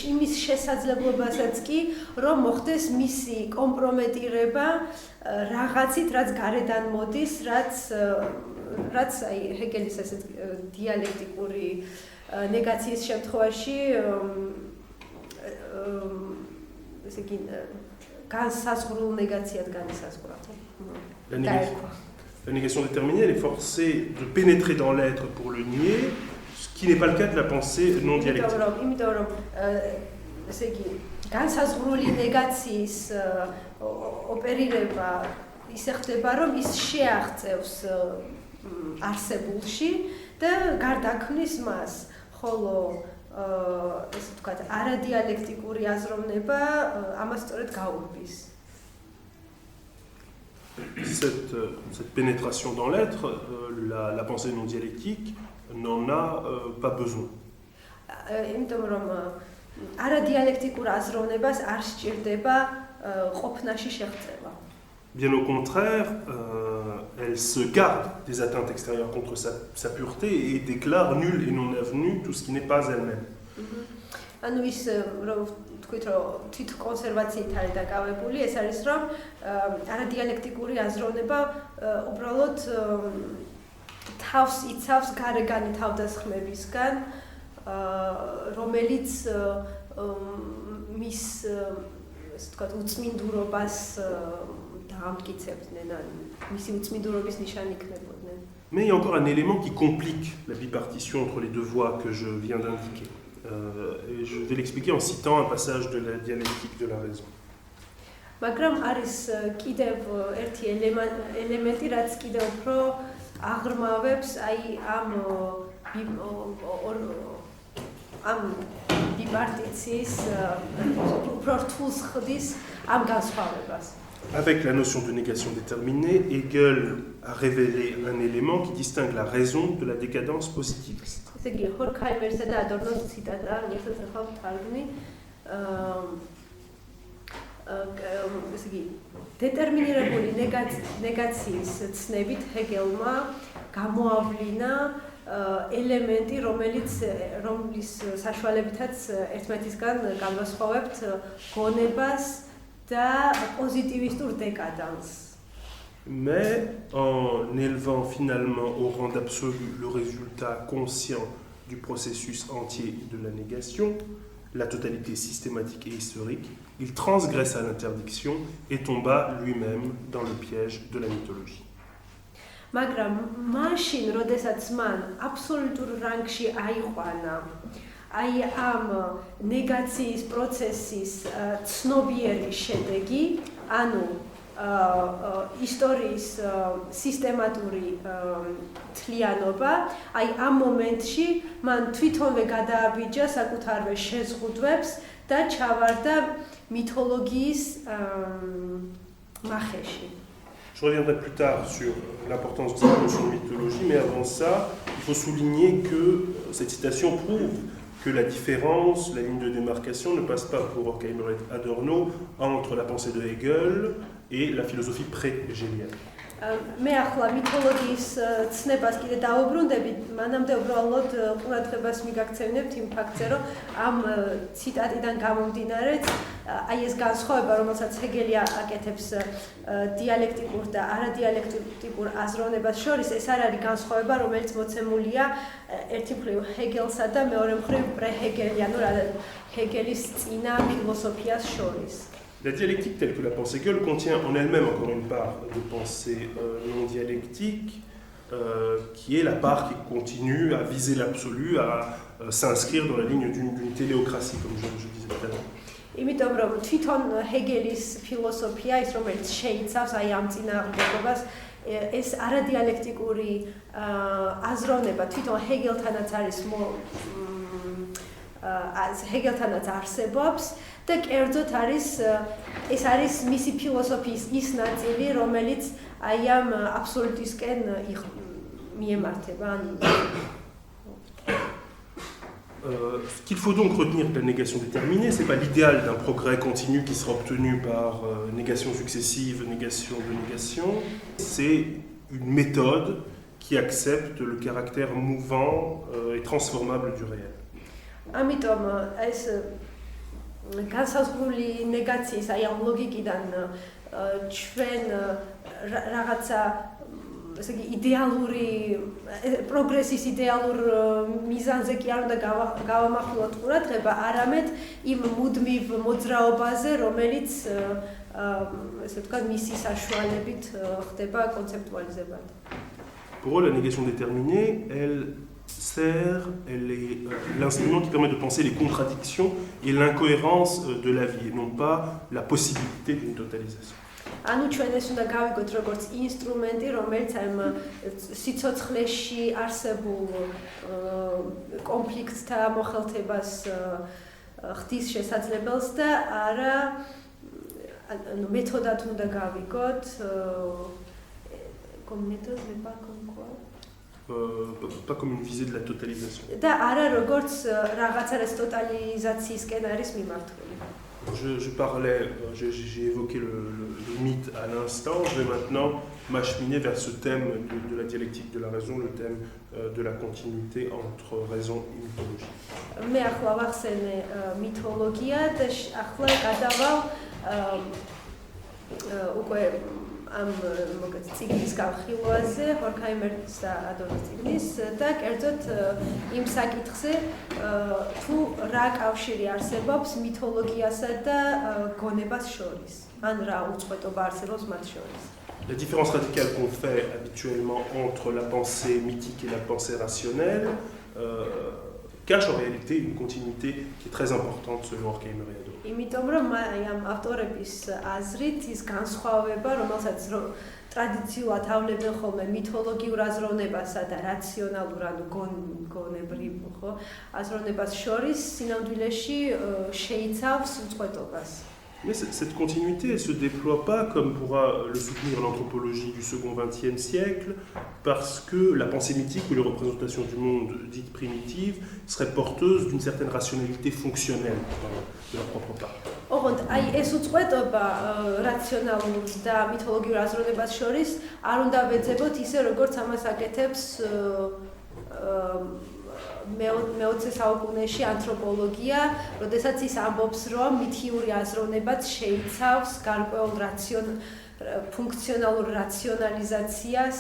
Speaker 2: იმის შესაძლებლობასაც კი, რომ მოხდეს მისი კომპრომეტირება რაღაცით, რაც გარედან მოდის, რაც აი ჰეგელის ასეთ დიალექტიკური ნეგაციის შემთხვევაში ესე იგი განსაზღვრულ ნეგაციად განისაზღვრა.
Speaker 1: la négation déterminée, elle est forcée de pénétrer dans l'être pour le nier, ce qui n'est pas le cas de la pensée non dialectique.
Speaker 2: განსაზღვრული ნეგაციის ოპერირება ისე ხდება, რომ ის შეაღწევს არსებულში და გარდაქმნის მას, ხოლო ესე ვთქვათ, არადიალექტიკური აზროვნება ამას სწორედ გაურბის.
Speaker 1: Cette pénétration dans l'être, la pensée non dialectique n'en a pas besoin.
Speaker 2: იმიტომ რომ არადიალექტიკურ აზროვნებას არ სჭირდება ყოფნაში შეღწევა.
Speaker 1: Bien au contraire, elle se garde des atteintes extérieures contre sa pureté et déclare nul et non avenu tout ce qui n'est pas elle-même.
Speaker 2: ანუ ის რომ თქვით რომ თვით კონსერვაციით არის დაკავებული, ეს არის რომ არადიალექტიკური აზროვნება უბრალოდ თავს იცავს გარეგანი თავდასხმებისგან, რომელიც მის ესე ვთქვათ უწმინდურობას დაამტკიცებდნენ, ან მისი უწმინდურობის ნიშანი იქნებოდნენ.
Speaker 1: Mais il y a encore un élément qui complique la bipartition entre les deux voies que je viens d'indiquer. Et je vais l'expliquer en citant un passage de la dialectique de la raison.
Speaker 2: მაგრამ არის კიდევ ერთი ელემენტი, რაც კიდევ უფრო აღრმავებს აი ამ ბიპარტიციის უფრო რთულს ხდის ამ განსხვავებას.
Speaker 1: Avec la notion de négation déterminée, Hegel a révélé un élément qui distingue la raison de la décadence positiviste.
Speaker 2: ესე იგი, ჰორქჰაიმერსა და ადორნოს ციტატა, ერთად ახალ თარგმნი, ესე იგი, დეტერმინირებული ნეგაციის ცნებით ჰეგელმა გამოავლინა ელემენტი, რომლის საშუალებითაც ერთმანეთისგან განვასხვავებთ გონებას და პოზიტივისტურ დეკადანსს.
Speaker 1: Mais en élevant finalement au rang d'absolu le résultat conscient du processus entier de la négation, la totalité systématique et historique, il transgressa l'interdiction et tomba lui-même dans le piège de la mythologie.
Speaker 2: მაგრამ მაშინ, როდესაც მან აბსოლუტურ რანგში აიყვანა აი ამ ნეგაციის პროცესის ცნობიერი შედეგი, ანუ ისტორიის სისტემატური თლიანობა, აი ამ მომენტში მან თვითონვე გადააბიჯა საკუთარვე შეზღუდვებს და ჩავარდა მითოლოგიის მახეში.
Speaker 1: Je reviendrai plus tard sur l'importance de cette notion de mythologie, mais avant ça, il faut souligner que cette citation prouve que la différence, la ligne de démarcation ne passe pas pour Horkheimer et Adorno entre la pensée de Hegel et la philosophie pré-hegelienne.
Speaker 2: მე ახლა მითოლოგიის ცნებას კიდე დავუბრუნდები, მანამდე უბრალოდ ყურადღებას მიგაქცევინებთ იმ ფაქტზე, რომ ამ ციტატიდან გამომდინარე, აი ეს განსხვავება, რომელსაც ჰეგელი აკეთებს დიალექტიკურ და არადიალექტიკურ აზროვნებას შორის, ეს არ არის განსხვავება, რომელიც მოცემულია ერთი მხრივ ჰეგელსა და მეორე მხრივ პრეჰეგელიან, ჰეგელის წინა ფილოსოფიას შორის.
Speaker 1: La dialectique telle que la pense Hegel contient en elle-même encore une part de pensée non dialectique, qui est la part qui continue à viser l'absolu, à s'inscrire dans la ligne d'une téléocratie, comme je disais tout à l'heure.
Speaker 2: იმიტომ რომ თვითონ ჰეგელის ფილოსოფია ის რომელიც შეიცავს აი ამ წინააღმდეგობას ეს არადიალექტიკური აზროვნება თვითონ ჰეგელთანაც არის ჰეგელთანაც არსებობს და კერძოდ არის ეს არის მისი φιλოსოფიის ის ნაწილი რომელიც აი ამ აბსოლუტისკენ მიემართება
Speaker 1: Ce qu'il faut donc retenir de la négation déterminée, ce n'est pas l'idéal d'un progrès continu qui sera obtenu par négation successive, négation de négation. C'est une méthode qui accepte le caractère mouvant et transformable du réel.
Speaker 2: ამიტომ ეს განსაზღვრული ნეგაციის აი ამ ლოგიკიდან ჩვენ რაღაცა ესე იგი იდეალური პროგრესის იდეალურ მიზანზე კი არ უნდა გავამახვილოთ ყურადღება, არამედ იმ მუდმივ მოძრაობაზე, რომელიც ესე ვთქვათ, მისი საშუალებით ხდება კონცეპტუალიზება.
Speaker 1: Pour eux, la négation déterminée, elle est l'instrument qui permet de penser les contradictions et l'incohérence de la vie, et non pas la possibilité d'une totalisation.
Speaker 2: ანუ ჩვენ ეს უნდა გავიგოთ როგორც ინსტრუმენტი, რომელიც ამ სიცოცხლეში არსებულ კონფლიქტთა მოხელთებას ხდის შესაძლებელს და არა ანუ მეთოდად უნდა გავიგოთ
Speaker 1: Pas comme une visée de la totalisation.
Speaker 2: და არა როგორც რაღაცა ტოტალიზაციისკენ არის მიმართული.
Speaker 1: J'ai évoqué le mythe à l'instant, je vais maintenant m'acheminer vers ce thème de la dialectique de la raison, le thème de la continuité entre raison et mythologie.
Speaker 2: მე ახლა ვახსენე მითოლოგია და ახლა გადავალ უკვე ამ მოგეთ ციგნის განხილვაზე, ჰორქაიმერის და ადორნის ციგნის და კერძოდ იმ საკითხზე თუ რა კავშირი არსებობს მითოლოგიასა და გონებას შორის, ან რა უწყვეტობა არსებობს მათ შორის.
Speaker 1: La différence radicale qu'on fait habituellement entre la pensée mythique et la pensée rationnelle cache en réalité une continuité qui est très importante selon Horkheimer et Adorno.
Speaker 2: იმიტომ რომ ამ ავტორების აზრით ის განსხვავება, რომელსაც ტრადიციულად ავლებენ ხოლმე მითოლოგიურ აზროვნებასა და რაციონალურ ანუ გონებრივ აზროვნებას შორის სინამდვილეში შეიცავს უწყვეტობას.
Speaker 1: Mais cette continuité, elle ne se déploie pas comme pourra le soutenir l'anthropologie du second XXe siècle, parce que la pensée mythique ou les représentations du monde dites primitives seraient porteuses d'une certaine rationalité fonctionnelle de leur propre part.
Speaker 2: ოღონდ აი ეს უწყვეტობა რაციონალურ და მითოლოგიურ აზროვნებას შორის არ უნდა ვეძებოთ ისე როგორც ამას აკეთებს მე-20 საუკუნეში ანთროპოლოგია, როდესაც ის ამბობს, რომ მითიური აზროვნებაც შეიცავს გარკვეულ ფუნქციონალურ რაციონალიზაციას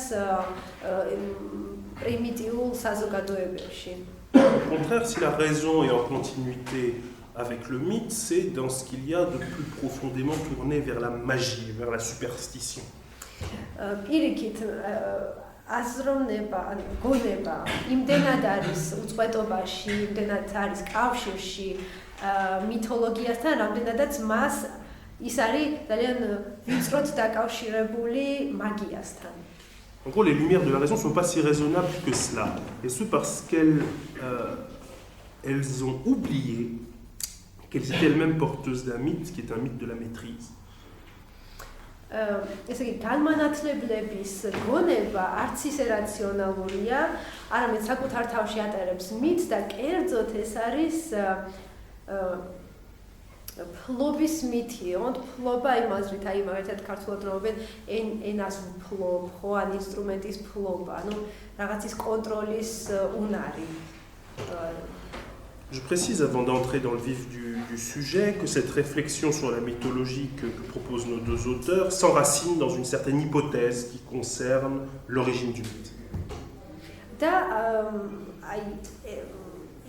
Speaker 2: პრიმიტიულ საზოგადოებებში.
Speaker 1: Au contraire, si la raison est en continuité avec le mythe, c'est dans ce qu'il y a de plus profondément tourné vers la magie, vers la superstition.
Speaker 2: პირიქით აზროვნება, ანუ გონება იმდენად არის უწყვეტობაში, იმდენად არის კავშირში მითოლოგიასთან, რამდენადაც მას ის არის ძალიან ვიწროდ დაკავშირებული მაგიასთან.
Speaker 1: En gros, les lumières de la raison ne sont pas si raisonnables que cela, et ce parce qu'elles ont oublié qu'elles étaient elles-mêmes porteuses d'un mythe, qui est un mythe de la maîtrise.
Speaker 2: ესე იგი, განმანათლებლების გონება არც ისე რაციონალურია, არამედ საკუთარ თავში ატარებს მითს და კერძოდ ეს არის ფლობის მითი. ოღონდ ფლობა იმ აზრით, აი მაგალითად ქართულად რომობენ ენას ვფლობ, ხო, ან ინსტრუმენტის ფლობა, ანუ რაღაცის კონტროლის უნარი.
Speaker 1: Je précise avant d'entrer dans le vif du sujet que cette réflexion sur la mythologie que proposent nos deux auteurs s'enracine dans une certaine hypothèse qui concerne l'origine du mythe.
Speaker 2: და აი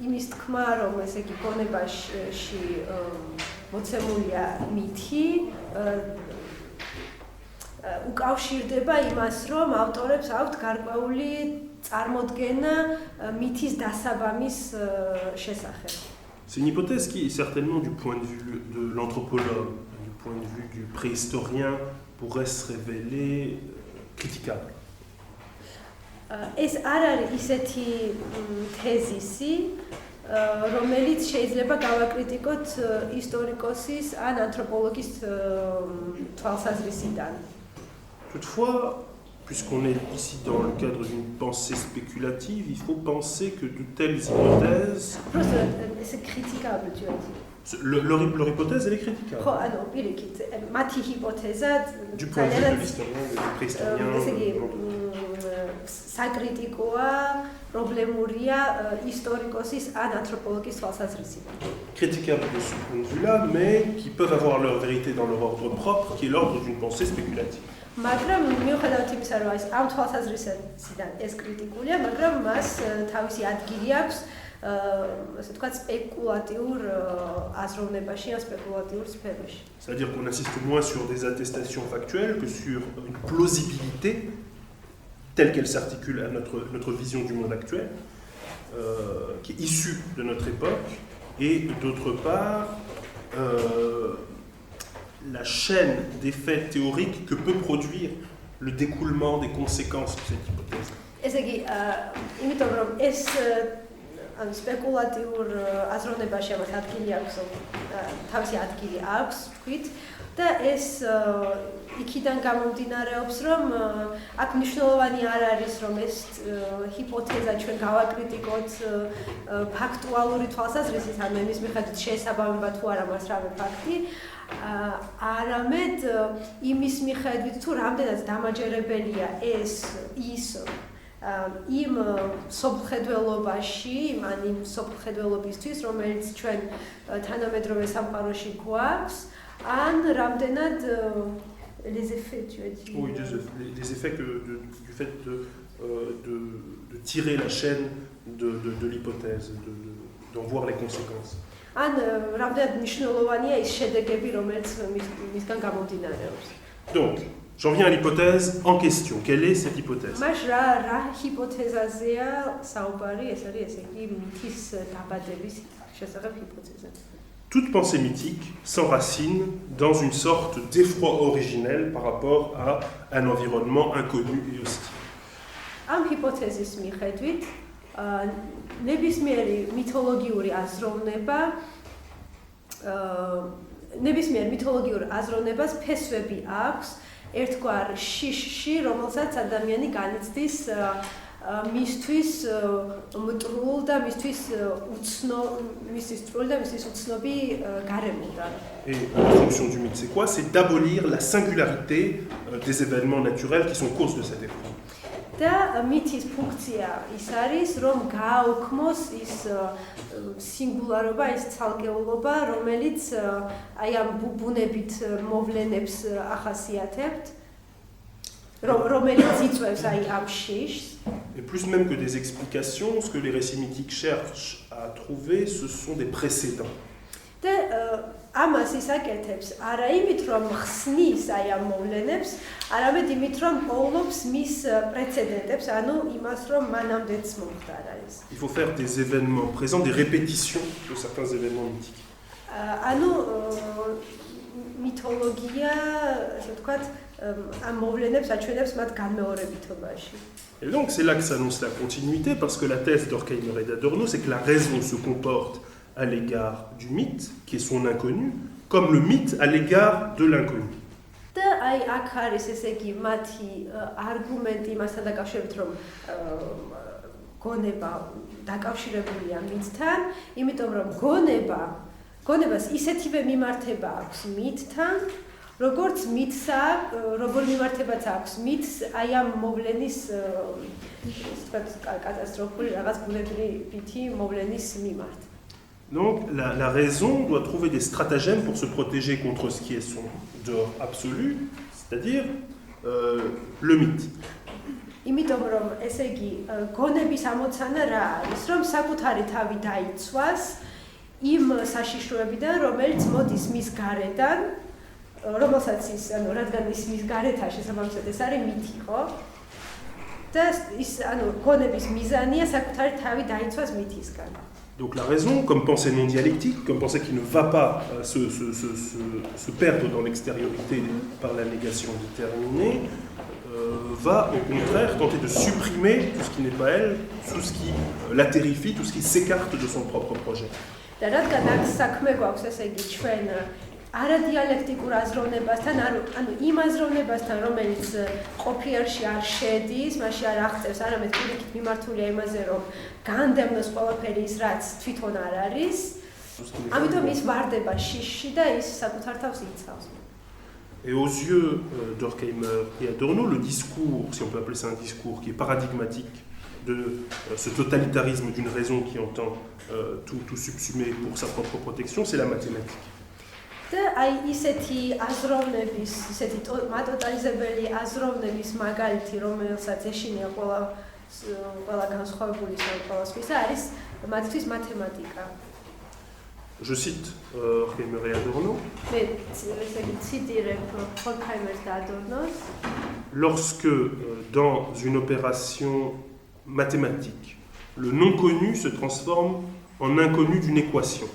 Speaker 2: იმის თქმა, რომ ესე იგი გონებაში მოცემულია მითი, უკავშირდება იმას, რომ ავტორებს აქვთ გარკვეული წარმოდგენა მითის დასაბამის შესახებ.
Speaker 1: C'est une hypothèse qui, certainement du point de vue de l'anthropologue, du point de vue du préhistorien, pourrait se révéler critiquable.
Speaker 2: ეს არ არის ისეთი თეზისი, რომელიც შეიძლება გავაკრიტიკოთ ისტორიკოსის ან ანთროპოლოგის თვალსაზრისიდან.
Speaker 1: Toutefois, puisqu'on est ici dans le cadre d'une pensée spéculative, il faut penser que de telles hypothèses...
Speaker 2: C'est critiquable, tu as dit.
Speaker 1: Leur hypothèse, elle est critiquable. Du point de vue de l'historien, du préhistorien... Critiquable de ce point de vue-là, mais qui peuvent avoir leur vérité dans leur ordre propre, qui est l'ordre d'une pensée spéculative.
Speaker 2: მაგრამ მიუხედავად იმისა, რომ ამ თვალსაზრისიდან ეს კრიტიკულია, მაგრამ მას თავისი ადგილი აქვს ასე ვთქვათ, სპეკულატიურ აზროვნებაში ან სპეკულატიურ სფეროში.
Speaker 1: C'est-à-dire qu'on insiste moins sur des attestations factuelles que sur une plausibilité telle qu'elle s'articule à notre vision du monde actuel, qui est issue de notre époque, et d'autre part, la chaîne des faits théoriques que peut produire le découlement des conséquences de cette hypothèse.
Speaker 2: ესე იგი, იმიტომ რომ ეს სპეკულატიურ აზროვნებაში ამას ადგილი აქვს, თავისი ადგილი აქვს, ვთქვით, და ეს იქიდან გამომდინარეობს, რომ აქ მნიშვნელოვანი არ არის, რომ ეს ჰიპოთეზა ჩვენ გავაკრიტიკოთ ფაქტუალური თვალსაზრისით, ანუ იმის მიხედვით შეესაბამება თუ არა მას რამე ფაქტი, არამედ იმის მიხედვით, თუ რამდენად დამაჯერებელია ის იმ სოფლხედველობაში, იმ სოფლხედველობისთვის, რომელიც ჩვენ თანამედროვე სამყაროში გვაქვს, ან რამდენად les effets, tu as dit.
Speaker 1: Oui, les effets du fait de tirer la chaîne de l'hypothèse, d'en voir les conséquences.
Speaker 2: ან რამდენად მნიშვნელოვანია ის შედეგები, რომელიც მისგან გამომდინარეობს.
Speaker 1: Donc, j'en viens à l'hypothèse en question. Quelle est cette hypothèse?
Speaker 2: მას რა ჰიპოთეზაზეა საუბარი, ეს არის ესე იგი მითის დაბადების შესახებ ჰიპოთეზა.
Speaker 1: Toute pensée mythique s'enracine dans une sorte d'effroi originel par rapport à un environnement inconnu et hostile.
Speaker 2: ამ ჰიპოთეზის მიხედვით, ნებისმიერი მითოლოგიური აზროვნებას ფესვები აქვს ერთგვარ შიშში, რომელსაც ადამიანი განიცდის მისთვის მტრულ და მისთვის უცნობი გარემოდან.
Speaker 1: Et la fonction du mythe, c'est quoi? C'est d'abolir la singularité des événements naturels qui sont cause de cet effroi.
Speaker 2: და მითის ფუნქცია ის არის, რომ გააუქმოს ის სინგულარობა, ის ცალკეულობა, რომელიც აი ამ ბუნებით მოვლენებს ახასიათებთ, რომელიც იწვევს აი ამ შიშს.
Speaker 1: Et plus même que des explications, ce que les récits mythiques cherchent à trouver, ce sont des précédents.
Speaker 2: და ამას ისაკეთებს არა იმით, რომ ხსნის აი ამ მოვლენებს, არამედ იმით, რომ პოულობს მის პრეცედენტებს, ანუ იმას, რომ მანამდეც მომხდარა ეს.
Speaker 1: Il faut faire des événements présents, des répétitions de certains événements mythiques.
Speaker 2: ანუ მითოლოგია, ასე ვთქვათ, ამ მოვლენებს აჩვენებს მათ განმეორებითობაში.
Speaker 1: Et donc c'est là que s'annonce la continuité, parce que la thèse d'Horkheimer et d'Adorno, c'est que la raison se comporte à l'égard du mythe, qui est son inconnu, comme le mythe à l'égard de l'inconnu.
Speaker 2: და აი აქ არის ესე იგი მათი არგუმენტი იმასთან დაკავშირებით, რომ გონება დაკავშირებულია მითთან, იმიტომ რომ გონებას ისეთივე მიმართება აქვს მითთან, როგორც როგორ მიმართებაც აქვს მითს აი ამ მოვლენის თქვათ კატასტროფული რაღაც ბუნებრივი მოვლენის მიმართ.
Speaker 1: Donc la raison doit trouver des stratagèmes pour se protéger contre ce qui est son dehors absolu, c'est-à-dire le mythe.
Speaker 2: იმიტომ რომ ესე იგი გონების ამოცანა რა არის, რომ საკუთარი თავი დაიცვას იმ საშიშროებიდან, რომელიც მოდის მის გარედან, რომელსაც ის, ანუ რადგან ის მის გარეთ შესაბამისად ეს არის მითი, ხო? და ის, ანუ გონების მიზანია საკუთარი თავი დაიცვას მითისგან.
Speaker 1: Donc la raison, comme pensée non dialectique, comme pensée qui ne va pas se perdre dans l'extériorité par la négation déterminée, va au contraire tenter de supprimer tout ce qui n'est pas elle, tout ce qui la terrifie, tout ce qui s'écarte de son propre projet.
Speaker 2: და რადგან აქ საქმე გვაქვს, ესე იგი ჩვენ არადიალექტიკურ აზროვნებასთან, ანუ იმ აზროვნებასთან, რომელიც ყოფიერში არ შედის, მასში არ აღწევს, არამედ პირიქით მიმართულია იმაზე, რომ განდევნოს ყველაფერი ის, რაც თვითონ არ არის, ამიტომ ის ვარდება შიშში და ის საკუთარ თავს იცავს.
Speaker 1: Et aux yeux d'Horkheimer et Adorno, le discours, si on peut appeler ça un discours, qui est paradigmatique de ce totalitarisme d'une raison qui entend tout subsumer pour sa propre protection, c'est la mathématique.
Speaker 2: და აი ისეთი აზროვნების, ისეთი მატოტალიზებელი აზროვნების მაგალითი, რომელსაც ეშინია ყველა განსხვავებული ყველასთვის არის მათთვის მათემატიკა.
Speaker 1: Je cite Horkheimer et Adorno.
Speaker 2: მე ესე იგი ციტირებ Horkheimer და Adornos.
Speaker 1: Lorsque dans une opération mathématique, le non connu se transforme en inconnu d'une équation.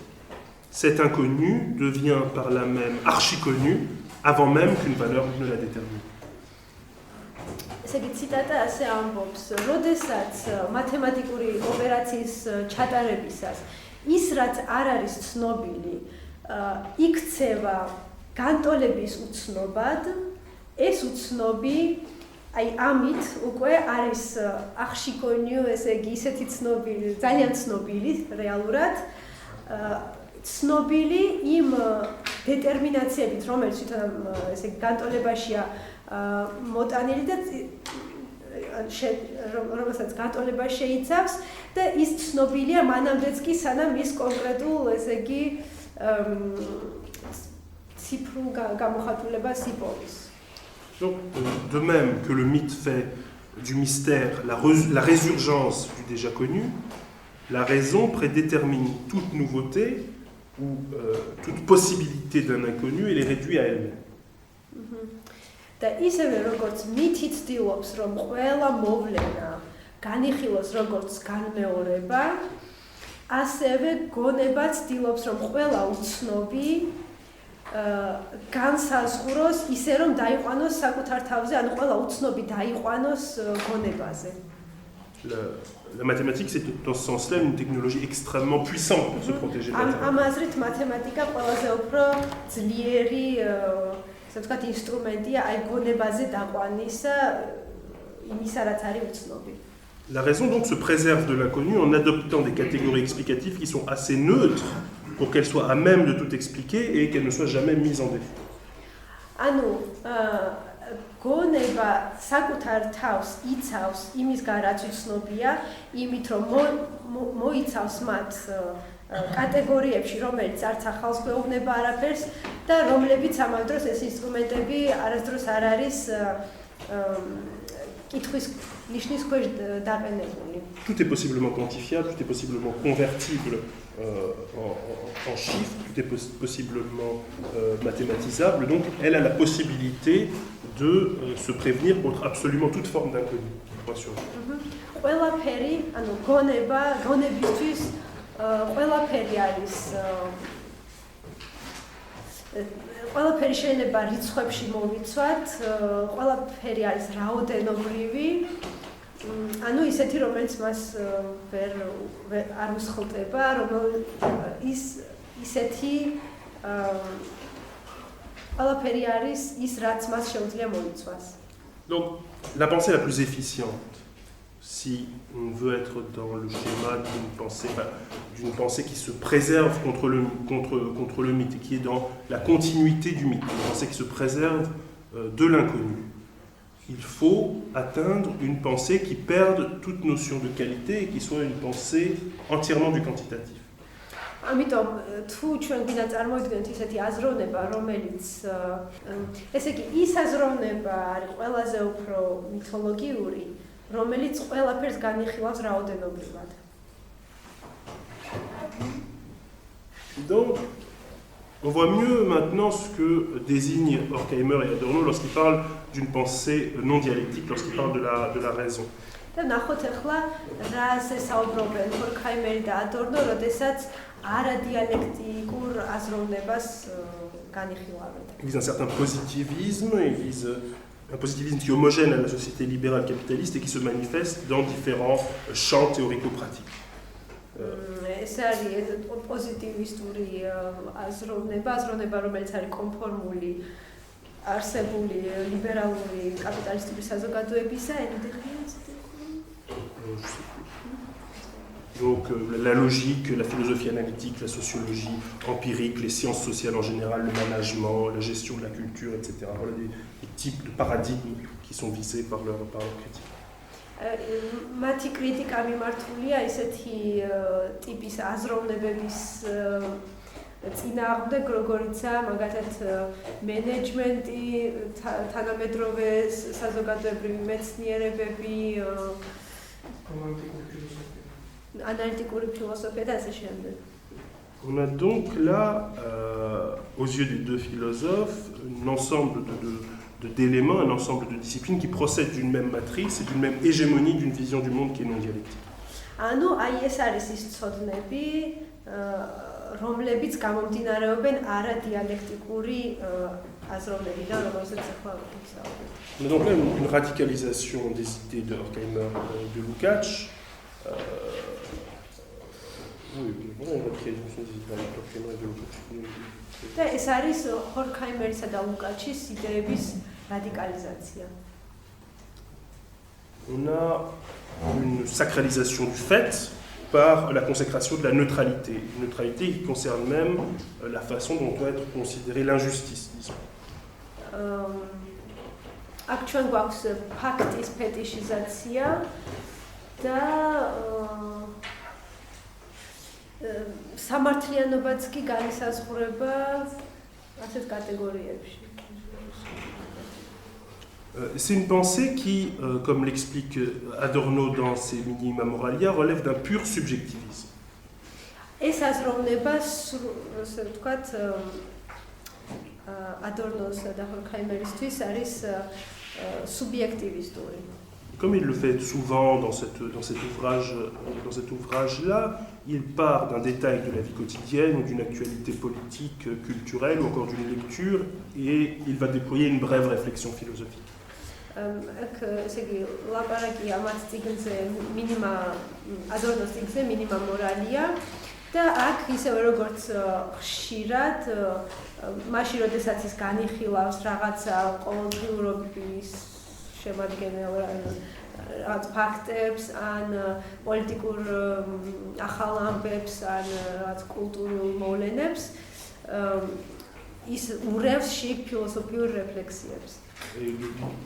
Speaker 1: Cet inconnu devient par là même archi-connu avant même qu'une valeur ne la détermine.
Speaker 2: ესე იგი ციტატა ასე ამბობს, როდესაც მათემატიკური ოპერაციის ჩატარებისას ის რაც არ არის ცნობილი, იქცევა განტოლების უცნობად, ეს უცნობი აი ამით უკვე არის archi-connu, ესე იგი ისეთი ცნობილი, ძალიან ცნობილი რეალურად, ცნობილი იმ დეტერმინაციებით, რომელიც თვითონ ესე იგი განტოლებაშია მოტანილი და რომელსაც განტოლება შეიცავს და ის ცნობილია მანამდეც კი სანამ ის კონკრეტულ ესე იგი ციფრულ გამოხატულებას იპოვის.
Speaker 1: Donc, de même que le mythe fait du mystère la résurgence du déjà connu, la raison prédétermine toute nouveauté ou toute possibilité d'un inconnu et les réduit à elle-même.
Speaker 2: და ისევე როგორც მითი ცდილობს, რომ ყველა მოვლენა განიხილოს როგორც განმეორება, ასევე გონება ცდილობს, რომ ყველა უცნობი განსაზღვროს ისე, რომ დაიყვანოს საკუთარ თავზე, ანუ ყველა უცნობი დაიყვანოს გონებაზე.
Speaker 1: La mathématique, c'est dans ce sens-là une technologie extrêmement puissante pour se protéger de la terreur.
Speaker 2: ამ აზრით მათემატიკა ყველაზე უფრო ძლიერი ასე ვთქვათ, ინსტრუმენტია აი გონებაზე დაყვანისა იმისა, რაც არის უცნობი.
Speaker 1: La raison donc se préserve de l'inconnu en adoptant des catégories explicatives qui sont assez neutres pour qu'elles soient à même de tout expliquer et qu'elles ne soient jamais mises en défaut.
Speaker 2: ანუ გონება საკუთარ თავს იცავს იმისგან, რაც უცნობია, იმით რომ მოიცავს მათ კატეგორიებში, რომელიც არც ახალს გვეუბნება არაფერს და რომლებიც ამავე დროს ეს ინსტრუმენტები არასდროს არ არის კითხვის ნიშნის ქვეშ დაყენებული.
Speaker 1: Tout est possiblement quantifiable, tout est possiblement convertible en chiffres, tout est possiblement mathématisable, donc elle a la possibilité de se prévenir contre absolument toute forme d'inconnu.
Speaker 2: ყველაფერი, ანუ გონებისთვის ყველაფერი არის ყველაფერი შეიძლება რიცხვებში მოვიცვათ, ყველაფერი არის რაოდენობრივი, ანუ ისეთი, რომელიც მას არ უსხლტება, ისეთი ყველაფერი არის ის, რაც მას შეუძლია მოიცვას.
Speaker 1: Donc, la pensée la plus efficiente, si on veut être dans le schéma d'une pensée qui se préserve contre le mythe et qui est dans la continuité du mythe, une pensée qui se préserve de l'inconnu. Il faut atteindre une pensée qui perde toute notion de qualité et qui soit une pensée entièrement du quantitatif.
Speaker 2: ამიტომ თუ ჩვენ გვინდა წარმოვიდგინოთ ისეთი აზროვნება, რომელიც ესე იგი ის აზროვნება არის ყველაზე უფრო მითოლოგიური, რომელიც ყველაფერს განიხილავს რაოდენობრივად.
Speaker 1: Donc, on voit mieux maintenant ce que désignent Horkheimer et Adorno lorsqu'ils parlent d'une pensée non dialectique, lorsqu'ils parlent de la raison.
Speaker 2: და ნახოთ ახლა რაზე საუბრობენ Horkheimer და Adorno, როდესაც არადიალექტიკურ აზროვნებას განიხილავენ.
Speaker 1: Ils visent un certain positivisme, ils visent un positivisme qui est homogène à la société libérale capitaliste et qui se manifeste dans différents champs théorico-pratiques.
Speaker 2: ეს არის პოზიტივისტური აზროვნება, რომელიც არის კონფორმული არსებული ლიბერალური კაპიტალისტური საზოგადოებისა,
Speaker 1: Donc la logique, la philosophie analytique, la sociologie empirique, les sciences sociales en général, le management, la gestion de la culture, etc. Voilà des types de paradigmes qui sont visés par leur critique.
Speaker 2: მათი კრიტიკა მიმართულია ისეთი ტიპის აზროვნებების წინააღმდეგ, როგორიცაა მაგალითად მენეჯმენტი, თანამედროვე საზოგადოებრივი მეცნიერებები, ანალიტიკური ფილოსოფია და ასე შემდეგ.
Speaker 1: On a donc là, aux yeux des deux philosophes, un ensemble d'éléments, un ensemble de disciplines qui procèdent d'une même matrice et d'une même hégémonie d'une vision du monde qui est non dialectique.
Speaker 2: ანუ აი ეს არის ის ცოდნები, რომლებიც გამომდინარეობენ არადიალექტიკური აზროვნებიდან, რომელსაც ახლა ვისაუბრეთ.
Speaker 1: On a donc là une radicalisation des idées de Horkheimer et de Lukács. Oui, une radicalisation des idées de Horkheimer et de Lukács.
Speaker 2: და ეს არის ჰორქაიმერისა და ლუკაჩის იდეების რადიკალიზაცია.
Speaker 1: On a une sacralisation du fait par la consécration de la neutralité. Une neutralité qui concerne même la façon dont doit être considérée l'injustice, disons.
Speaker 2: აქ ჩვენ გვაქვს ფაქტის ფეტიშიზაცია და სამართლიანობაც კი განისაზღვრება ასეთ კატეგორიებში.
Speaker 1: C'est une pensée qui, comme l'explique Adorno dans ses Minima Moralia, relève d'un pur subjectivisme.
Speaker 2: ეს აზროვნება, ასე ვთქვათ, ადორნოსა და ჰორქაიმერისთვის არის subjectivistური.
Speaker 1: Comme il le fait souvent dans cet ouvrage-là, il part d'un détail de la vie quotidienne ou d'une actualité politique, culturelle ou encore d'une lecture et il va déployer une brève réflexion philosophique.
Speaker 2: აქ ესე იგი ლაპარაკია ამათ წიგნზე ადორნოს წიგნზე მინიმა მორალია და აქ ისევე როგორც ხშირად მაშინ როდესაც ის განიხილავს რაღაცა ყოველდღიურობის შემადგენელ რაღაც ფაქტებს ან პოლიტიკურ ახალ ამბებს ან რაღაც კულტურულ მოვლენებს ის ურევს შიგ ფილოსოფიურ რეფლექსიებს.
Speaker 1: Et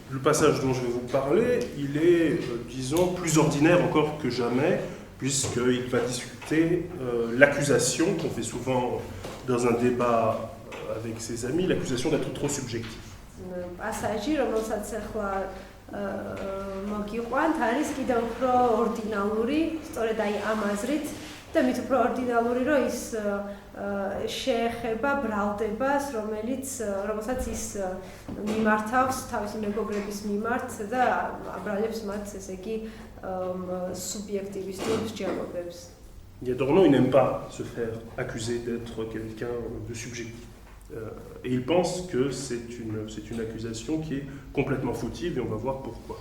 Speaker 1: le passage dont je vais vous parler, il est, disons, plus ordinaire encore que jamais, puisqu'il va discuter l'accusation qu'on fait souvent dans un débat avec ses amis, l'accusation d'être trop subjectif.
Speaker 2: Passage, რომელსაც ახლა მოგიყვანთ, არის კიდევ უფრო ორდინალური, სწორედ აი ამ აზრით და მით უფრო ორდინალური, რომ ის შეეხება ბრალდებას, რომელსაც ის მიმართავს თავისი მეგობრების მიმართ და აბრალებს მათ, ესე იგი, subjektivistურ მსჯელობებს.
Speaker 1: Adorno, il n'aime pas se faire accuser d'être quelqu'un de subjectif. Et il pense que c'est une accusation qui est complètement fautive et on va voir pourquoi.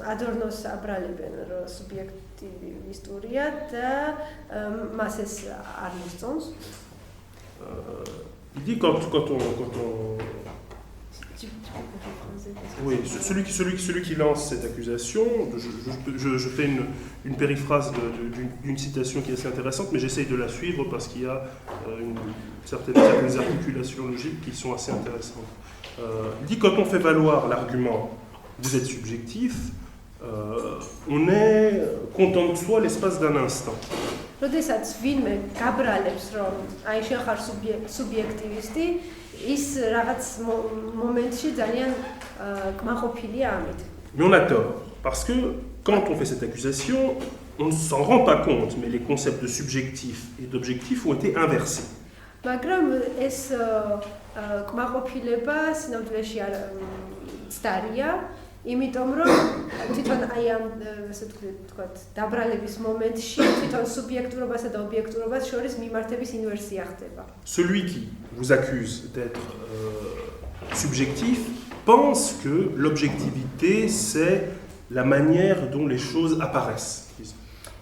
Speaker 2: Adornos აბრალებენ, რომ subjektivistურია და მას ეს არ მოსწონს.
Speaker 1: Il dit quand on oui, celui qui lance cette accusation, je fais une périphrase d'une citation qui est assez intéressante, mais j'essaye de la suivre parce qu'il y a certaines articulations logiques qui sont assez intéressantes. Il dit quand on fait valoir l'argument « vous êtes subjectif », on est content de soi l'espace d'un instant.
Speaker 2: როდესაც ვინმე გაბრალებს, რომ აი შენ ხარ სუბიექტივისტი, ის რაღაც მომენტში ძალიან კმაყოფილია ამით.
Speaker 1: Mais on a tort, parce que quand on fait cette accusation, on ne s'en rend pas compte, mais les concepts de subjectif et d'objectif ont été inversés.
Speaker 2: მაგრამ ეს კმაყოფილება სინამდვილეში არ ცდარია, იმიტომ რომ თვითონ აი ამ ასე ვთქვათ, დაბრალების მომენტში თვითონ სუბიექტურობასა და ობიექტურობას შორის მიმართების ინვერსია ხდება.
Speaker 1: Celui qui vous accuse d'être subjectif pense que l'objectivité c'est la manière dont les choses apparaissent.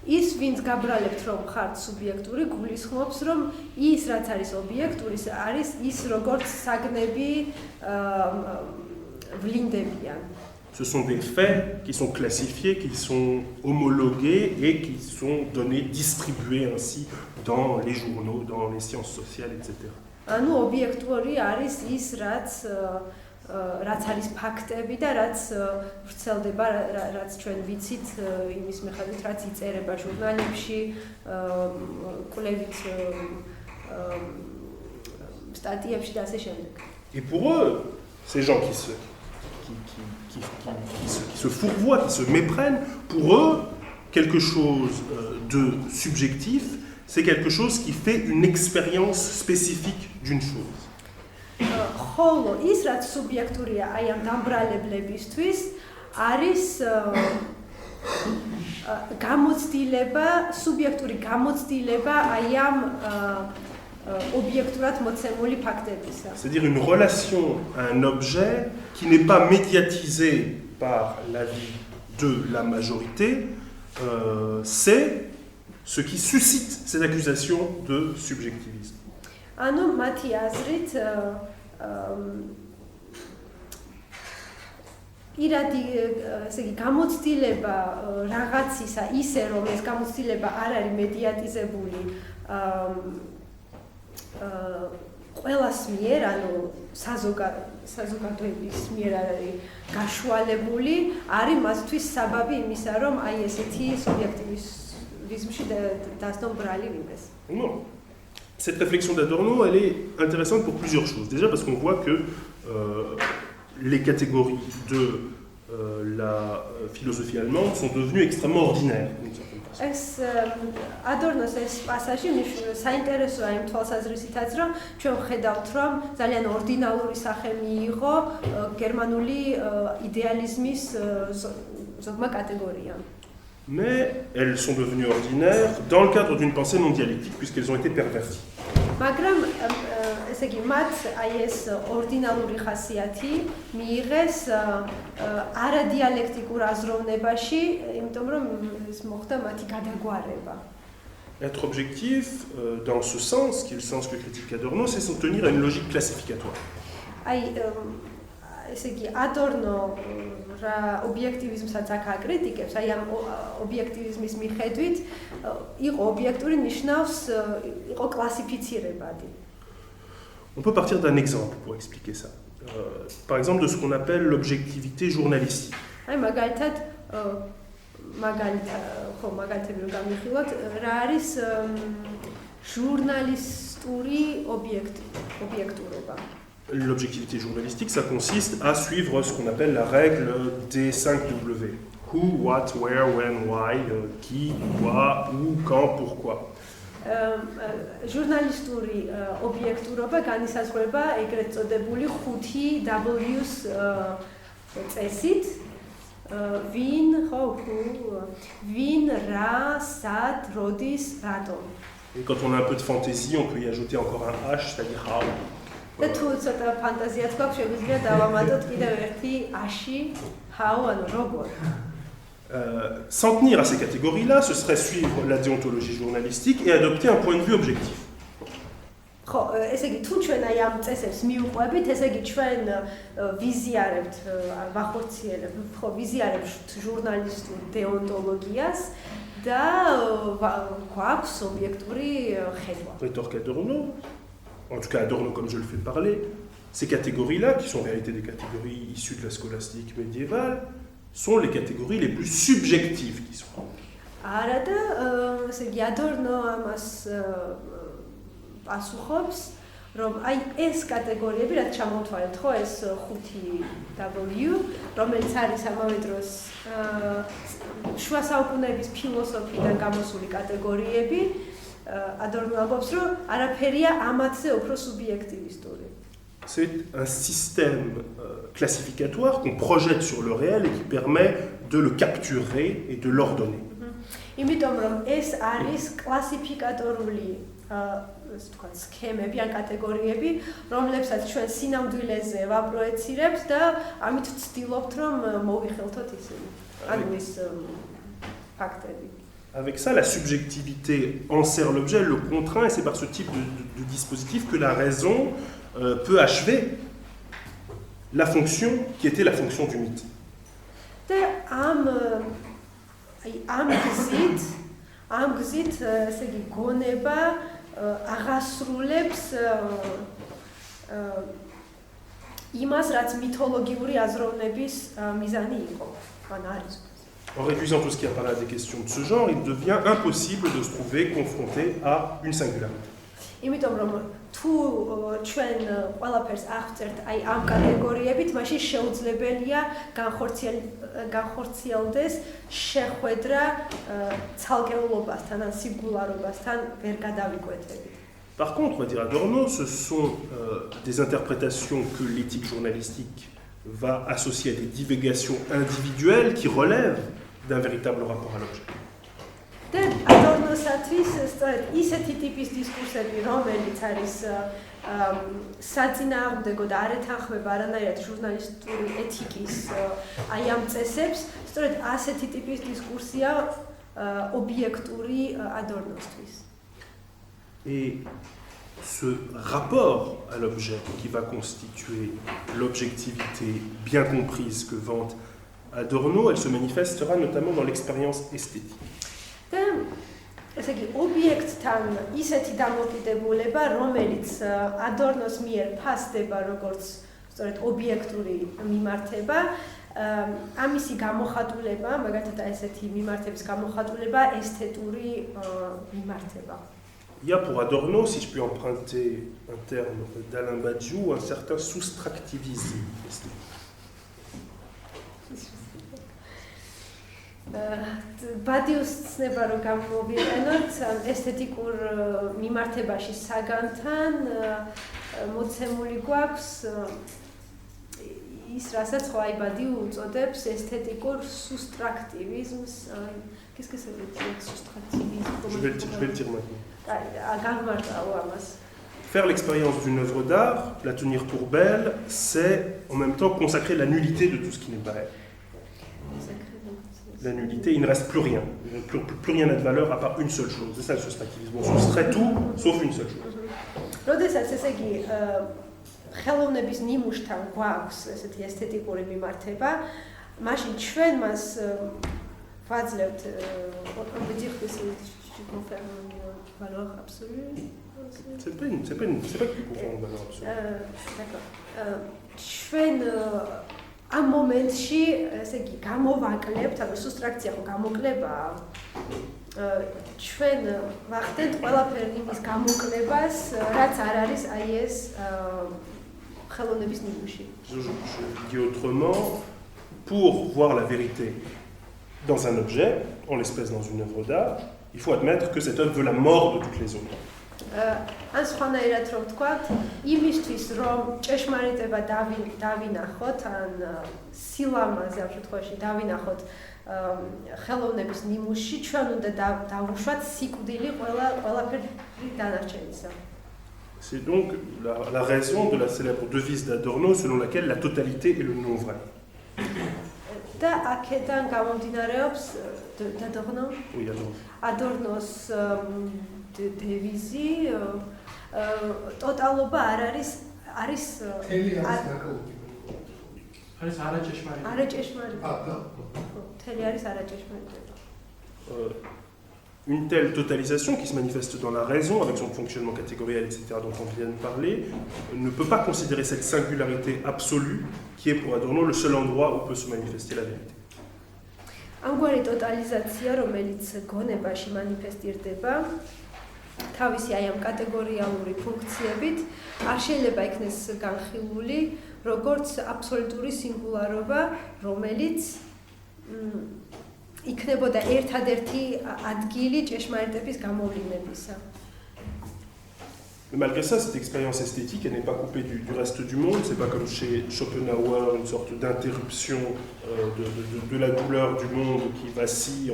Speaker 2: ის ვინც გაბრალებთ რომ ხართ სუბიექტური, გულისხმობს რომ ის რაც არის ობიექტური, არის ის როგორც საგნები ვლინდებიან.
Speaker 1: Ce sont des faits qui sont classifiés, qui sont homologués et qui sont donnés, distribués ainsi dans les journaux, dans les sciences sociales, etc.
Speaker 2: ანუ ობიექტური არის ის რაც არის ფაქტები და რაც ვრცელდება, რაც ჩვენ ვიცით იმის მიხედვით, რაც იწერება ჟურნალებში, კვლევით სტატიებში და ასე შემდეგ.
Speaker 1: Et pour eux, ces gens qui se fourvoient, qui se méprennent, pour eux, quelque chose de subjectif, c'est quelque chose qui fait une expérience spécifique d'une chose.
Speaker 2: ხოლო ის რაც სუბიექტურია აი ამ დამბრალებლებისთვის არის გამოცდილება, სუბიექტური გამოცდილება აი ამ ობიექტურად მოცემული ფაქტებისა.
Speaker 1: C'est-à-dire une relation à un objet qui n'est pas médiatisée par l'avis de la majorité, c'est ce qui suscite ces accusations de subjectivisme.
Speaker 2: ანუ მათი აზრით პირადი ესე იგი გამოცდილება რაღაცისა ისე რომ ეს გამოცდილება არ არის მედიატიზებული ყველას მიერ, ანუ საზოგადოების მიერ არ არის გაშუალებული, არის მათთვის საბაბი იმისა, რომ აი ესეთი სუბიექტივიზმში დასდომ ბრალი ვინმეს.
Speaker 1: Non. Cette réflexion d'Adorno, elle est intéressante pour plusieurs choses. Déjà parce qu'on voit que les catégories de la philosophie allemande sont devenues extrêmement ordinaires.
Speaker 2: ეს ადორნოს ეს პასაჟი საინტერესოა იმ თვალსაზრისითაც, რომ ჩვენ ვხედავთ, რომ ძალიან ორდინალური სახე მიიღო გერმანული იდეალიზმის ზოგმა კატეგორიამ.
Speaker 1: Mais elles sont devenues ordinaires dans le cadre d'une pensée non dialectique, puisqu'elles ont été perverties.
Speaker 2: მაგრამ ესე იგი მათ აი ეს ორდინალური ხასიათი მიიღეს არადიალექტიკურ აზროვნებაში, იმიტომ რომ ეს მოხდა მათი გადაგვარება.
Speaker 1: Être objectif, dans ce sens, qui est le sens que critique Adorno, c'est s'en tenir à une logique classificatoire.
Speaker 2: აი ესე იგი ადორნო რა ობიექტივიზმსაც აქ აკრიტიკებს, აი ამ ობიექტივიზმის მიხედვით იყო ობიექტური ნიშნავს იყო კლასიფიცირებადი.
Speaker 1: On peut partir d'un exemple pour expliquer ça. Par exemple de ce qu'on appelle l'objectivité journalistique.
Speaker 2: აი მაგალითად მაგალითები რომ გამიხილოთ, რა არის ჟურნალისტური ობიექტურობა.
Speaker 1: L'objectivité journalistique, ça consiste à suivre ce qu'on appelle la règle des 5 W. Who, what, where, when, why, qui, quoi, où, quand, pourquoi.
Speaker 2: ჟურნალისტური ობიექტურობა განისაზღვრება ეგრეთ წოდებული 5 W-ს წესით. ვინ, ვინ, რა, სად, როდის, რატომ.
Speaker 1: Et quand on a un peu de fantaisie, on peut y ajouter encore un H, c'est-à-dire how.
Speaker 2: და თუ ცოტა ფანტაზიაც გვაქვს, შეგვიძლია დავამატოთ კიდევ ერთი აში, how, ანუ როგორ.
Speaker 1: S'en tenir à ces catégories-là, ce serait suivre la déontologie journalistique et adopter un point de vue objectif.
Speaker 2: ხო, ესე იგი თუ ჩვენ აი ამ წესებს მივყვებით, ესე იგი ჩვენ ვიზიარებთ, ვახორციელებთ, ხო, ვიზიარებთ ჟურნალისტურ დეონტოლოგიას და გვაქვს ობიექტური ხედვა.
Speaker 1: Rétorque Adorno, en tout cas Adorno comme je le fais parler, ces catégories-là, qui sont en réalité des catégories issues de la scolastique médiévale, sont les catégories les plus subjectives qui sont.
Speaker 2: არა და ესე იგი Adorno ამას პასუხობს, რომ აი ეს კატეგორიები, რაც ჩამოვთვალეთ, ხო, ეს 5W, რომელიც არის ამავე დროს შუა საუკუნეების ფილოსოფიიდან გამოსული კატეგორიები, Adorno ამბობს, რომ არაფერია ამათზე უფრო სუბიექტივისტური.
Speaker 1: C'est un système classificatoire qu'on projette sur le réel et qui permet de le capturer et de l'ordonner.
Speaker 2: იმიტომ რომ ეს არის კლასიფიკატორული სქემები ან კატეგორიები, რომლებსაც ჩვენ სინამდვილეზე ვაპროეცირებთ და ამით ვცდილობთ რომ მოვიხელთოთ ისინი. ანუ ის ფაქტები.
Speaker 1: Avec ça, la subjectivité enserre l'objet, elle le contraint, et c'est par ce type de dispositif que la raison peut achever la fonction qui était la fonction du mythe.
Speaker 2: ამ გზით, ესე იგი, გონება აღასრულებს იმას, რაც მითოლოგიური აზროვნების მიზანი იყო, ან არის.
Speaker 1: En réduisant tout ce qui apparaît à des questions de ce genre, il devient impossible de se trouver confronté à une singularité.
Speaker 2: იმიტომ რომ თუ ჩვენ ყველაფერს აღწერთ აი ამ კატეგორიებით, მაშინ შეუძლებელია განხორციელდეს შეხვედრა ცალკეულობასთან ან სინგულარობასთან ვერ გადავიკვეთებით.
Speaker 1: Par contre, va dire Adorno, ce sont des interprétations que l'éthique journalistique va associer à des divagations individuelles qui relèvent d'un véritable rapport à l'objet.
Speaker 2: და ადორნოსათვის სწორედ ისეთი ტიპის დისკურსები, რომელიც არის საწინააღმდეგო და არ ეთანხმება არანაირად ჟურნალისტური ეთიკის აი ამ წესებს, სწორედ ასეთი ტიპის დისკურსია ობიექტური ადორნოსთვის.
Speaker 1: Et ce rapport à l'objet qui va constituer l'objectivité bien comprise que vante Adorno, elle se manifestera notamment dans l'expérience esthétique.
Speaker 2: და ესე იგი ობიექტთან ისეთი დამოკიდებულება, რომელიც ადორნოს მიერ ფასდება როგორც სწორედ ობიექტური მიმართება, ამისი გამოხატულება, მაგალითად ესეთი მიმართების გამოხატულება ესთეტური მიმართება.
Speaker 1: Il y a pour Adorno, si je puis emprunter un terme d'Alain Badiou, un certain soustractivisme esthétique.
Speaker 2: ბადიუს ცნება რომ გამოვიყენოთ ესთეტიკურ მიმართებაში საგანთან მოცემული გვაქვს ის რასაც ხო აი ბადიუ უწოდებს ესთეტიკურ სუსტრაქტივიზმს qu'est-ce que ça veut dire soustractivisme
Speaker 1: Je vais le dire maintenant.
Speaker 2: გამარტავ ამას.
Speaker 1: Faire l'expérience d'une œuvre d'art, la tenir pour belle, c'est en même temps consacrer la nullité de tout ce qui n'est pas elle. La nullité, il ne reste plus rien. Plus rien n'a de valeur à part une seule chose. C'est ça le soustractivisme. On soustrait tout, sauf une seule chose.
Speaker 2: როდესაც ესე იგი ხელოვნების ნიმუშთან გვაქვს ესეთი ესთეტიკური მიმართება, მაშინ ჩვენ მას ვაძლევთ on peut dire que c'est confère une valeur absolue.
Speaker 1: C'est pas qu'il confère une valeur absolue.
Speaker 2: D'accord. ჩვენ ამ მომენტში ესე იგი გამოვაკლებთ, ანუ სუსტრაქცია ხო გამოკლებაა. ჩვენ ვახდენთ ყველაფერი იმის გამოკლებას, რაც არ არის აი ეს ხელოვნების ნიმუში.
Speaker 1: Je dis autrement, pour voir la vérité dans un objet, en l'espèce dans une œuvre d'art, il faut admettre que cette œuvre veut la mort de toutes les autres.
Speaker 2: ან სხვანაირად რომ ვთქვათ, იმისთვის რომ ჭეშმარიტება დავინახოთ, ან სილამაზე ამ შემთხვევაში დავინახოთ ხელოვნების ნიმუშში, ჩვენ უნდა დავუშვათ სიკვდილი ყველაფერი დანარჩენისა.
Speaker 1: C'est donc la raison de la célèbre devise d'Adorno selon laquelle la totalité est le non vrai.
Speaker 2: და აქედან გამომდინარეობს d'Adorno?
Speaker 1: Oui, Adorno.
Speaker 2: Adornos devisi ტოტალობა არ არის არაჭეშმარიტება. მთელი არის არაჭეშმარიტება.
Speaker 1: Une telle totalisation qui se manifeste dans la raison, avec son fonctionnement catégoriel, etc., dont on vient de parler, ne peut pas considérer cette singularité absolue qui est pour Adorno le seul endroit où peut se manifester la vérité.
Speaker 2: ამგვარი ტოტალიზაცია, რომელიც გონებაში მანიფესტირდება, თავისი აი ამ კატეგორიალური ფუნქციებით, არ შეიძლება იქნეს განხილული, როგორც აბსოლუტური სინგულარობა, რომელიც იქნებოდა ერთადერთი ადგილი ჭეშმარიტების გამოვლინებისა.
Speaker 1: Mais malgré ça, cette expérience esthétique, elle n'est pas coupée du reste du monde. C'est pas comme chez Schopenhauer, une sorte d'interruption de la douleur du monde qui vacille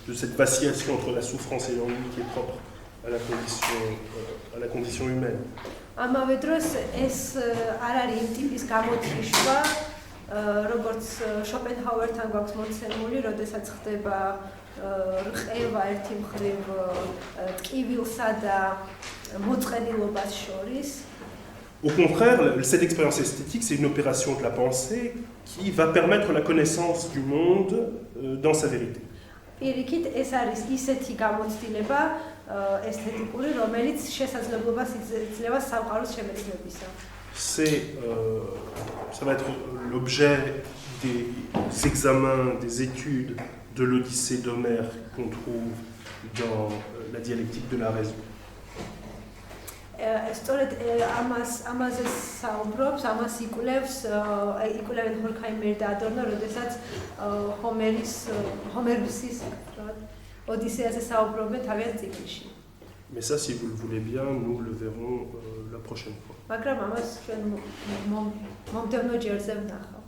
Speaker 1: de cette vacillation entre la souffrance et l'ennui qui est propre à la condition humaine.
Speaker 2: ამავე დროს ეს არ არის იმ ტიპის გამოთიშვა, როგორც შოპენჰაუერთან გვაქვს მოცემული, როდესაც ხდება რყევა ერთი მხრივ ტკივილსა და მოწყენილობას შორის.
Speaker 1: Au contraire, cette expérience esthétique, c'est une opération de la pensée qui va permettre la connaissance du monde dans sa vérité.
Speaker 2: პირიქით, ეს არის ისეთი გამოცდილება ესთეტიკური, რომელიც შესაძლებლობას იძლევა სამყაროს შემეცნებისა.
Speaker 1: Ça va être l'objet des examens, des études de l'Odyssée d'Homère qu'on trouve dans la dialectique de la raison.
Speaker 2: სწორედ ამაზე საუბრობს, ამას იკვლევენ ჰორქჰაიმერი და ადორნო, როდესაც ჰომეროსის ოდისეაზე საუბრობენ თავიანთ წიგნში.
Speaker 1: Mais ça, si vous le voulez bien, nous le verrons la prochaine fois.
Speaker 2: მაგრამ ამას ჩვენ მომდევნო ჯერზე ვნახავ.